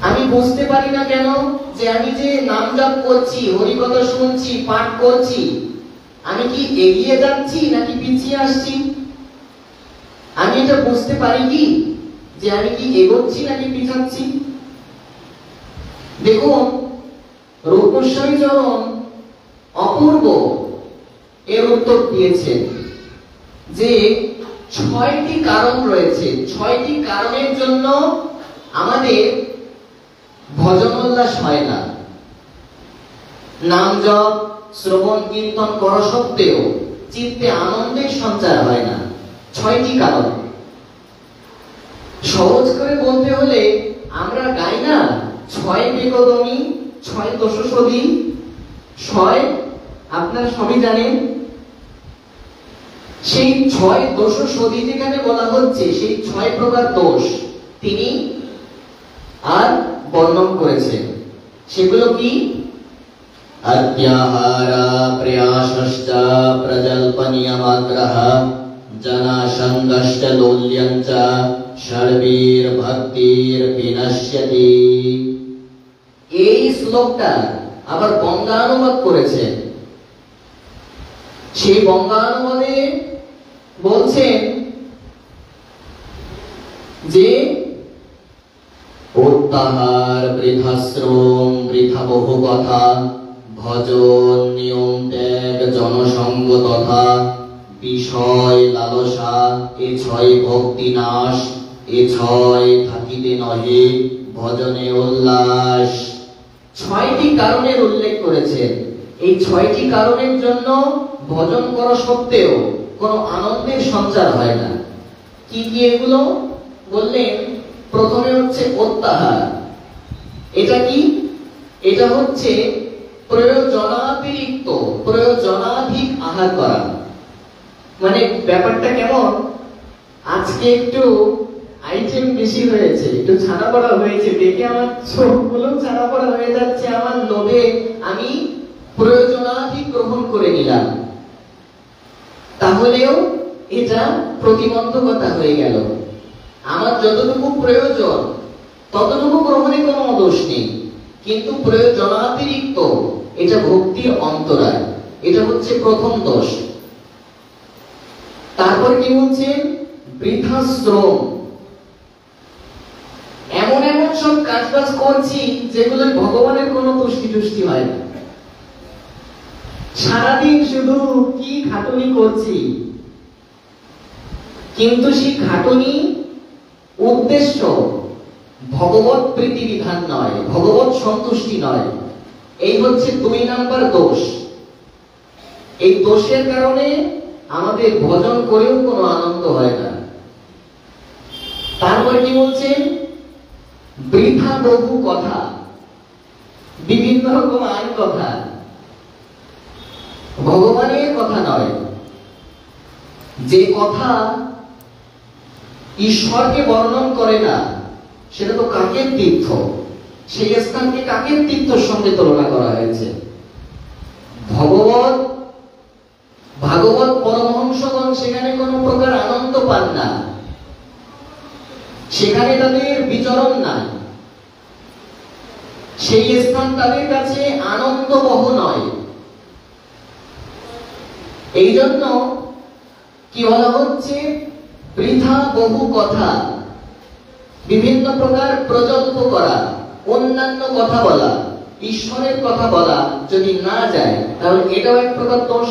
আমি বুঝতে পারি না কেন যে আমি যে নাম জপ করছি, হরিকথা শুনছি, পাঠ করছি, আমি কি এগিয়ে যাচ্ছি নাকি পিছিয়ে আসছি? আমি এটা বুঝতে পারি কি যে আমি কি এগোচ্ছি নাকি পিছাচ্ছি? দেখুন, রূপস্বামী চরণ অপূর্ব এর উত্তর দিয়েছেন যে 6টি কারণ রয়েছে। 6টি কারণের জন্য আমাদের ভজন উল্লাস হয় না। নাম জপ শ্রবণ কীর্তন করা সত্ত্বেও চিত্তে আনন্দের সঞ্চার হয় না। 6টি কারণ। সহজ করে বলতে হলে আমরা গাই না, 6 বেকদমি 6 দোষসধি, 6 আপনারা সবই জানেন। সেই 6 দোষসধি যেখানে বলা হচ্ছে, সেই 6 প্রকার দোষ তিনি আর বর্ণন করেছেন। সেগুলো কি? अत्याहारा प्रयासश्च प्रजल्पनियमाग्रह जनासङ्गश्च लोल्यञ्च षड्वीर्भक्तिर् विनश्यति। এই শ্লোকটা আবার বঙ্গানুবাদ করেছেন। সেই বঙ্গানুবাদে বলছেন যে অত্যাহার, বৃথাশ্রম, বৃথা বহু কথা, ভজন নিয়ম ত্যাগ, জনসঙ্গ তথা বিষয় লালসা, এ 6 ভক্তি নাশ, এ 6 থাকিতে নহে ভজনে উল্লাস। 6টি কারণের উল্লেখ করেছেন। এই 6টি কারণের জন্য ভজন করা সত্ত্বেও কোনো আনন্দের সঞ্চার হয় না। কি কি এগুলো বললেন? প্রথমে হচ্ছে অত্যাহার। এটা কি? এটা হচ্ছে প্রয়োজনাতিরিক্ত, প্রয়োজনাধিক আহার করা। মানে ব্যাপারটা কেমন? আজকে একটু আইটেম বেশি হয়েছে, একটু ছানা পড়া হয়েছে, দেখে আমার চোখগুলো ছানা পড়া হয়ে যাচ্ছে। আমার লোভে আমি প্রয়োজনাধিক গ্রহণ করে নিলাম, তাহলেও এটা প্রতিবন্ধকতা হয়ে গেল। আমার যতটুকু প্রয়োজন ততটুকু গ্রহণে কোনো দোষ নেই, কিন্তু প্রয়োজনাতিরিক্ত এটা ভক্তির অন্তরায়, এটা হচ্ছে প্রথম দোষ। তারপর কি বলছে? বৃথা শ্রম। এমন এমন সব কাজবাজ করছি যেগুলো ভগবানের কোনো তুষ্টি হয় না। সারাদিন শুধু কি খাটুনি করছি, কিন্তু সেই খাটুনি উদ্দেশ্য ভগবত প্রীতি বিধান নয়, ভগবত সন্তুষ্টি নয়। এই হচ্ছে 2 নাম্বার দোষ। এই দোষের কারণে আমাদের ভজন করেও কোনো আনন্দ হয় না। তারপরে কি বলছে? বৃথা বহু কথা, বিভিন্ন রকম আইন কথা, ভগবানের কথা নয়। যে কথা ঈশ্বরকে বর্ণন করে না সেটা তো কাকের তীর্থ, সেই স্থানকে কাকের তীর্থের সঙ্গে তুলনা করা হয়েছে। ভাগবত পরমহংসগণ সেখানে কোনো প্রকার আনন্দ পান না, সেখানে তাদের বিচরণ নাই, সেই স্থান তাদের কাছে আনন্দবহ নয়। এই জন্য কি বলা হচ্ছে? বৃথা বহু কথা, বিভিন্ন প্রকার প্রজল্প করা, অন্যান্য কথা বলা, ঈশ্বরের কথা বলা যদি না যায় তাহলে এটাও এক প্রকার দোষ।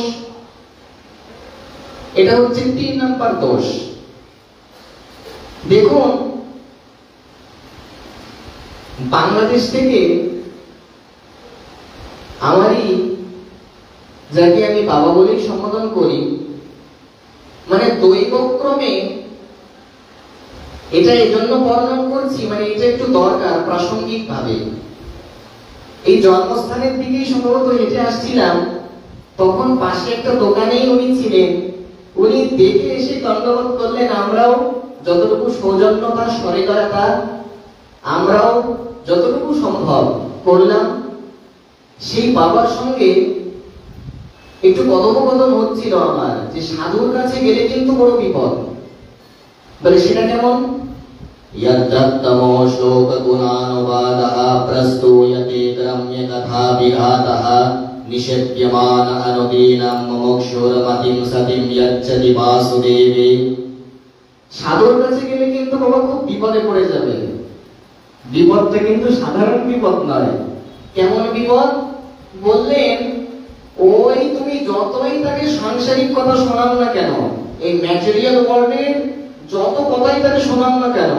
এটা হচ্ছে 3 নাম্বার দোষ। দেখুন, বাংলাদেশ থেকে আমারই, যাকে আমি বাবা বলেই সম্বোধন করি, মানে দৈবক্রমে, এটা এই জন্য বর্ণন করছি, মানে এটা একটু দরকার প্রাসঙ্গিক ভাবে। এই জন্মস্থানের দিকেই সম্ভবত হেঁটে আসছিলাম, তখন পাশে একটা দোকানেই উনি ছিলেন। উনি দেখে এসে দণ্ডবোধ করলেন। আমরাও যতটুকু সৌজন্যতা, সহৃদয়তা আমরাও যতটুকু সম্ভব করলাম। সেই বাবার সঙ্গে একটু কথোপকথন হচ্ছিল আমার, যে সাধুর কাছে গেলে কিন্তু বড় বিপদ। বলে সেটা কেমন? यद्दत्तमो शोकगुणानुवादः प्रस्तूयते ग्रम्य कथा विघातः निषेप्यमान अनुदीनं मुमुक्षुरमतिं सतिं यच्छति वासुदेवे। সাধুর কাছে গেলে কিন্তু বাবা খুব বিপদে পড়ে যাবে। বিপদটা কিন্তু সাধারণ বিপদ নয়। কেমন বিপদ? বললেন, ওই তুমি যতই তাকে সাংসারিক কথা শোনাও না কেন, এই ম্যাটেরিয়াল ওয়ার্ল্ডের যত কথাই তাকে শোনাও না কেন,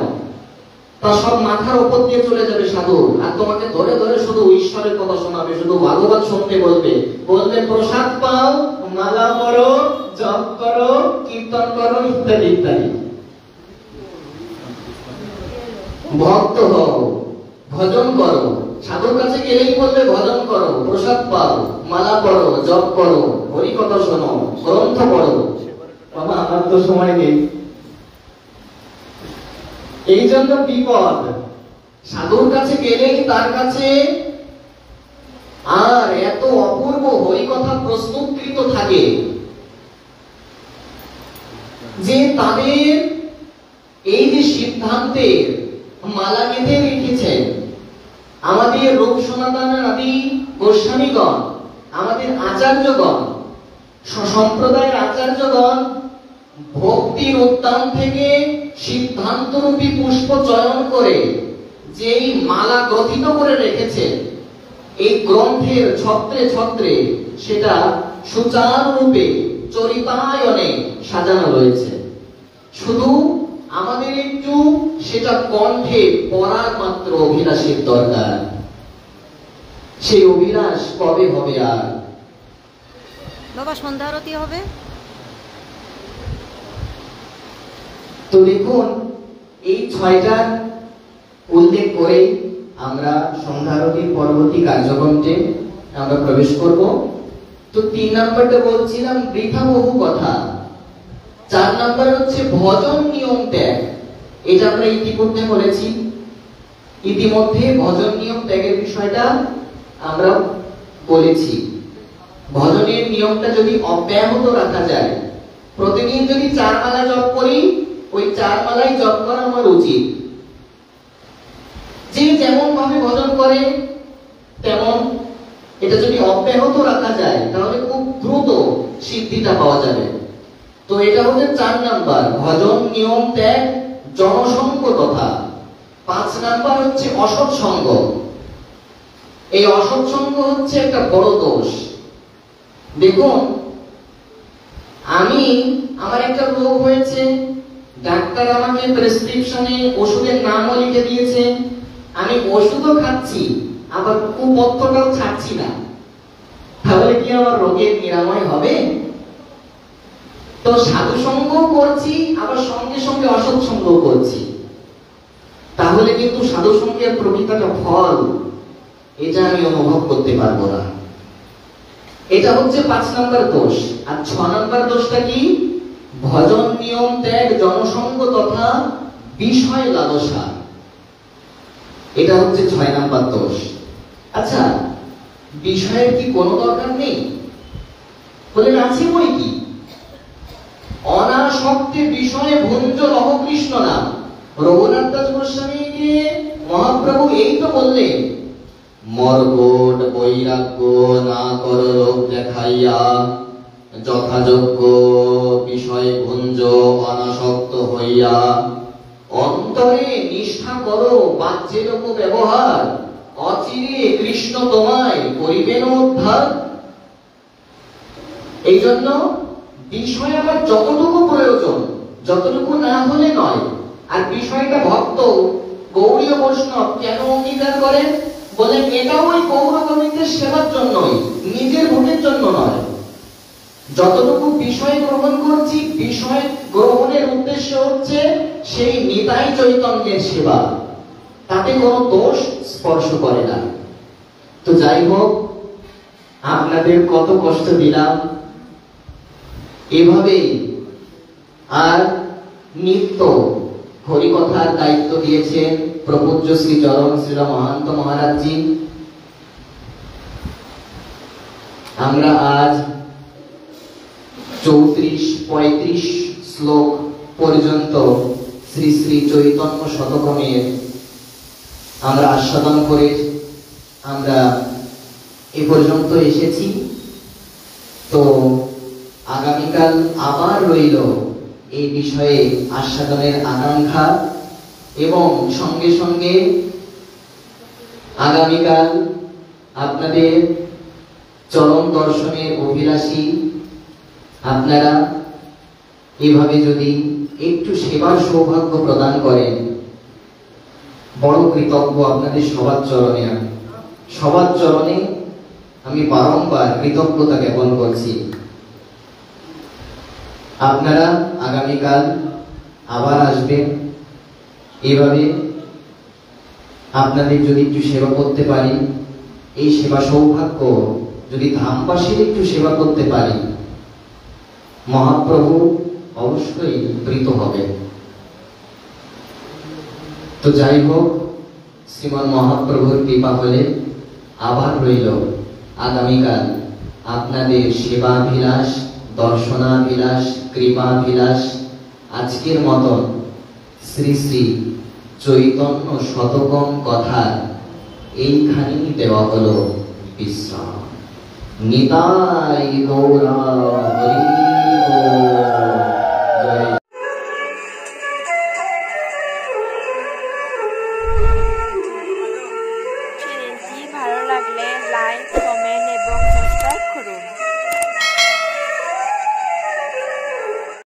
তা সব মাথার উপর দিয়ে চলে যাবে সাধু, আর তোমাকে ধরে ধরে শুধু ঈশ্বরের কথা শোনাবে, শুধু ভাগবত শুনতে বলবে। বলবে প্রসাদ পাও, মালা পড়ো, জপ করো, কীর্তন করো, ইত্যাদি ইত্যাদি। ভক্ত হও, ভজন করো। সাধুর কাছে গেলেই বলবে ভজন করো, প্রসাদ পাও, মালা পড়ো, জপ করো, হরি কথা শোনো, গ্রন্থ পড়ো। বাবা, আমার তো সময় নেই। এই জন্য বিপদ। সাধুর কাছে গেলেই তার কাছে আর এত অপূর্ব হরি কথা প্রস্তুতকৃত থাকে যে তাদের এই যে সিদ্ধান্তের মালা গেঁথে রেখেছেন আমাদের রূপ সনাতন আদি গোস্বামীগণ, আমাদের আচার্যগণ, সম্প্রদায়ের আচার্যগণ ভক্তির উদ্যান থেকে সিদ্ধান্তরূপী পুষ্প চয়ন করে যেই মালা গ্রথিত করে রেখেছেন, এই গ্রন্থের ছত্রে ছত্রে সেটা সুচারুরূপে চরিতায়নে সাজানো রয়েছে। শুধু আমাদের একটু সেটা কণ্ঠে পড়ার মাত্র অভিলাষের দরকার। সেই অভিলাষ কবে হবে? আর বাবা, সন্ধ্যা আরতি হবে তো দেখুন, এই 6টার উল্লেখ করে আমরা সন্ধ্যা আরতির পরবর্তী কার্যক্রমে আমরা প্রবেশ করব। তো 3 নাম্বারটা বলছিলাম, বৃথা বহু কথা। 4 নাম্বার হচ্ছে ভজন নিয়ম ত্যাগ। এটা আমরা ইতিমধ্যে বলেছি, ইতিমধ্যে ভজন নিয়ম ত্যাগের বিষয়টা আমরা বলেছি। ভজনের নিয়মটা যদি অব্যাহত রাখা যায়, প্রতিদিন যদি 4 মালা জপ করি, ওই 4 মালাই জপ করা আমার উচিত। যে যেমন ভাবে ভজন করে তেমন, এটা যদি অব্যাহত রাখা যায় তাহলে খুব দ্রুত সিদ্ধিটা পাওয়া যাবে। তো এটা হচ্ছে 4 নাম্বার, ভজন নিয়ম ত্যাগ, জনসঙ্গ তথা। 5 নাম্বার হচ্ছে অসৎসঙ্গ। এই অসৎসঙ্গ হচ্ছে একটা বড় দোষ। দেখুন, আমার একটা রোগ হয়েছে, ডাক্তার আমাকে প্রেসক্রিপশনে ওষুধের নামও লিখে দিয়েছে, আমি ওষুধও খাচ্ছি, আবার কুপথ্যটাও ছাড়ছি না, তাহলে কি আমার রোগের নিরাময় হবে? তো সাধু সঙ্গ করছি, আবার সঙ্গে সঙ্গে অসৎ সঙ্গ করছি, তাহলে কিন্তু সাধু সঙ্গের প্রকৃতটা ফল এটা আমি অনুভব করতে পারবো না। এটা হচ্ছে 5 নাম্বার দোষ। আর 6 নাম্বার দোষটা কি? ভজন নিয়ম ত্যাগ, জনসঙ্গ তথা বিষয় লালসা। এটা হচ্ছে 6 নাম্বার দোষ। আচ্ছা, বিষয়ের কি কোনো দরকার নেই? বলেন আছে বই কি? অনাসক্তে বিষয়ে ভুঞ্জ লহ কৃষ্ণ নাম। রঘুনাথ দাস গোস্বামীকে মহাপ্রভু এই তো বললেন, মর্গট বৈরাগ্য না কর লোক দেখাইয়া, যথাযোগ্য বিষয় ভুঞ্জ অনাসক্ত হইয়া, অন্তরে নিষ্ঠা করো বাহ্যের ব্যবহার, অচিরে কৃষ্ণ তোমায় করিবেন উদ্ধার। এই জন্য বিষয় আবার যতটুকু প্রয়োজন, যতটুকু না হলে নয়। আর বিষয়টা ভক্ত গৌড়ীয় বৈষ্ণব কেন অঙ্গীকার করেন? বলেন এটাও ওই গৌর গোবিন্দের সেবার জন্যই, নিজের ভোগের জন্য নয়। যতটুকু বিষয় গ্রহণ করছি, বিষয় গ্রহণের উদ্দেশ্য হচ্ছে সেই নিতাই চৈতন্যের সেবা, তাতে কোনো দোষ স্পর্শ করে না। তো যাই হোক, আপনাদের কত কষ্ট দিলাম। এভাবেই আর নিত্য হরিকথার দায়িত্ব দিয়েছেন প্রপূজ্য শ্রী চরণ শ্রীল মহান্ত মহারাজজি। আমরা আজ 34-35 শ্লোক পর্যন্ত শ্রী শ্রী চৈতন্য শতকমের আমরা আস্বাদন করে আমরা এ পর্যন্ত এসেছি। তো আগামীকাল আবার রইল এই বিষয়ে আস্বাদনের আকাঙ্ক্ষা, এবং সঙ্গে সঙ্গে আগামীকাল আপনাদের চরম দর্শনের অভিলাষী আপনারা এভাবে যদি একটু সেবার সৌভাগ্য প্রদান করেন, বড় কৃতজ্ঞ আপনাদের সবার চরণে আমি বারংবার কৃতজ্ঞতা জ্ঞাপন করছি। আপনারা আগামীকাল আবার আসবেন। এভাবে আপনাদের যদি একটু সেবা করতে পারি, এই সেবা সৌভাগ্য যদি ধামবাসীর একটু সেবা করতে পারি, মহাপ্রভু অবশ্যই প্রীত হবে। তো যাই হোক, শ্রীমান মহাপ্রভুর কৃপা হলে আবার রইল আগামীকাল আপনাদের সেবাভিলাষ, দর্শনাভিলাষ, কৃপাভিলাষ। আজকের মতন শ্রী শ্রী চৈতন্য শতকম কথা এইখানেই দেওয়া হলো বিশ্রাম। নিতাই গৌরা হরি জয়। চ্যানেলটি ভালো লাগলে লাইক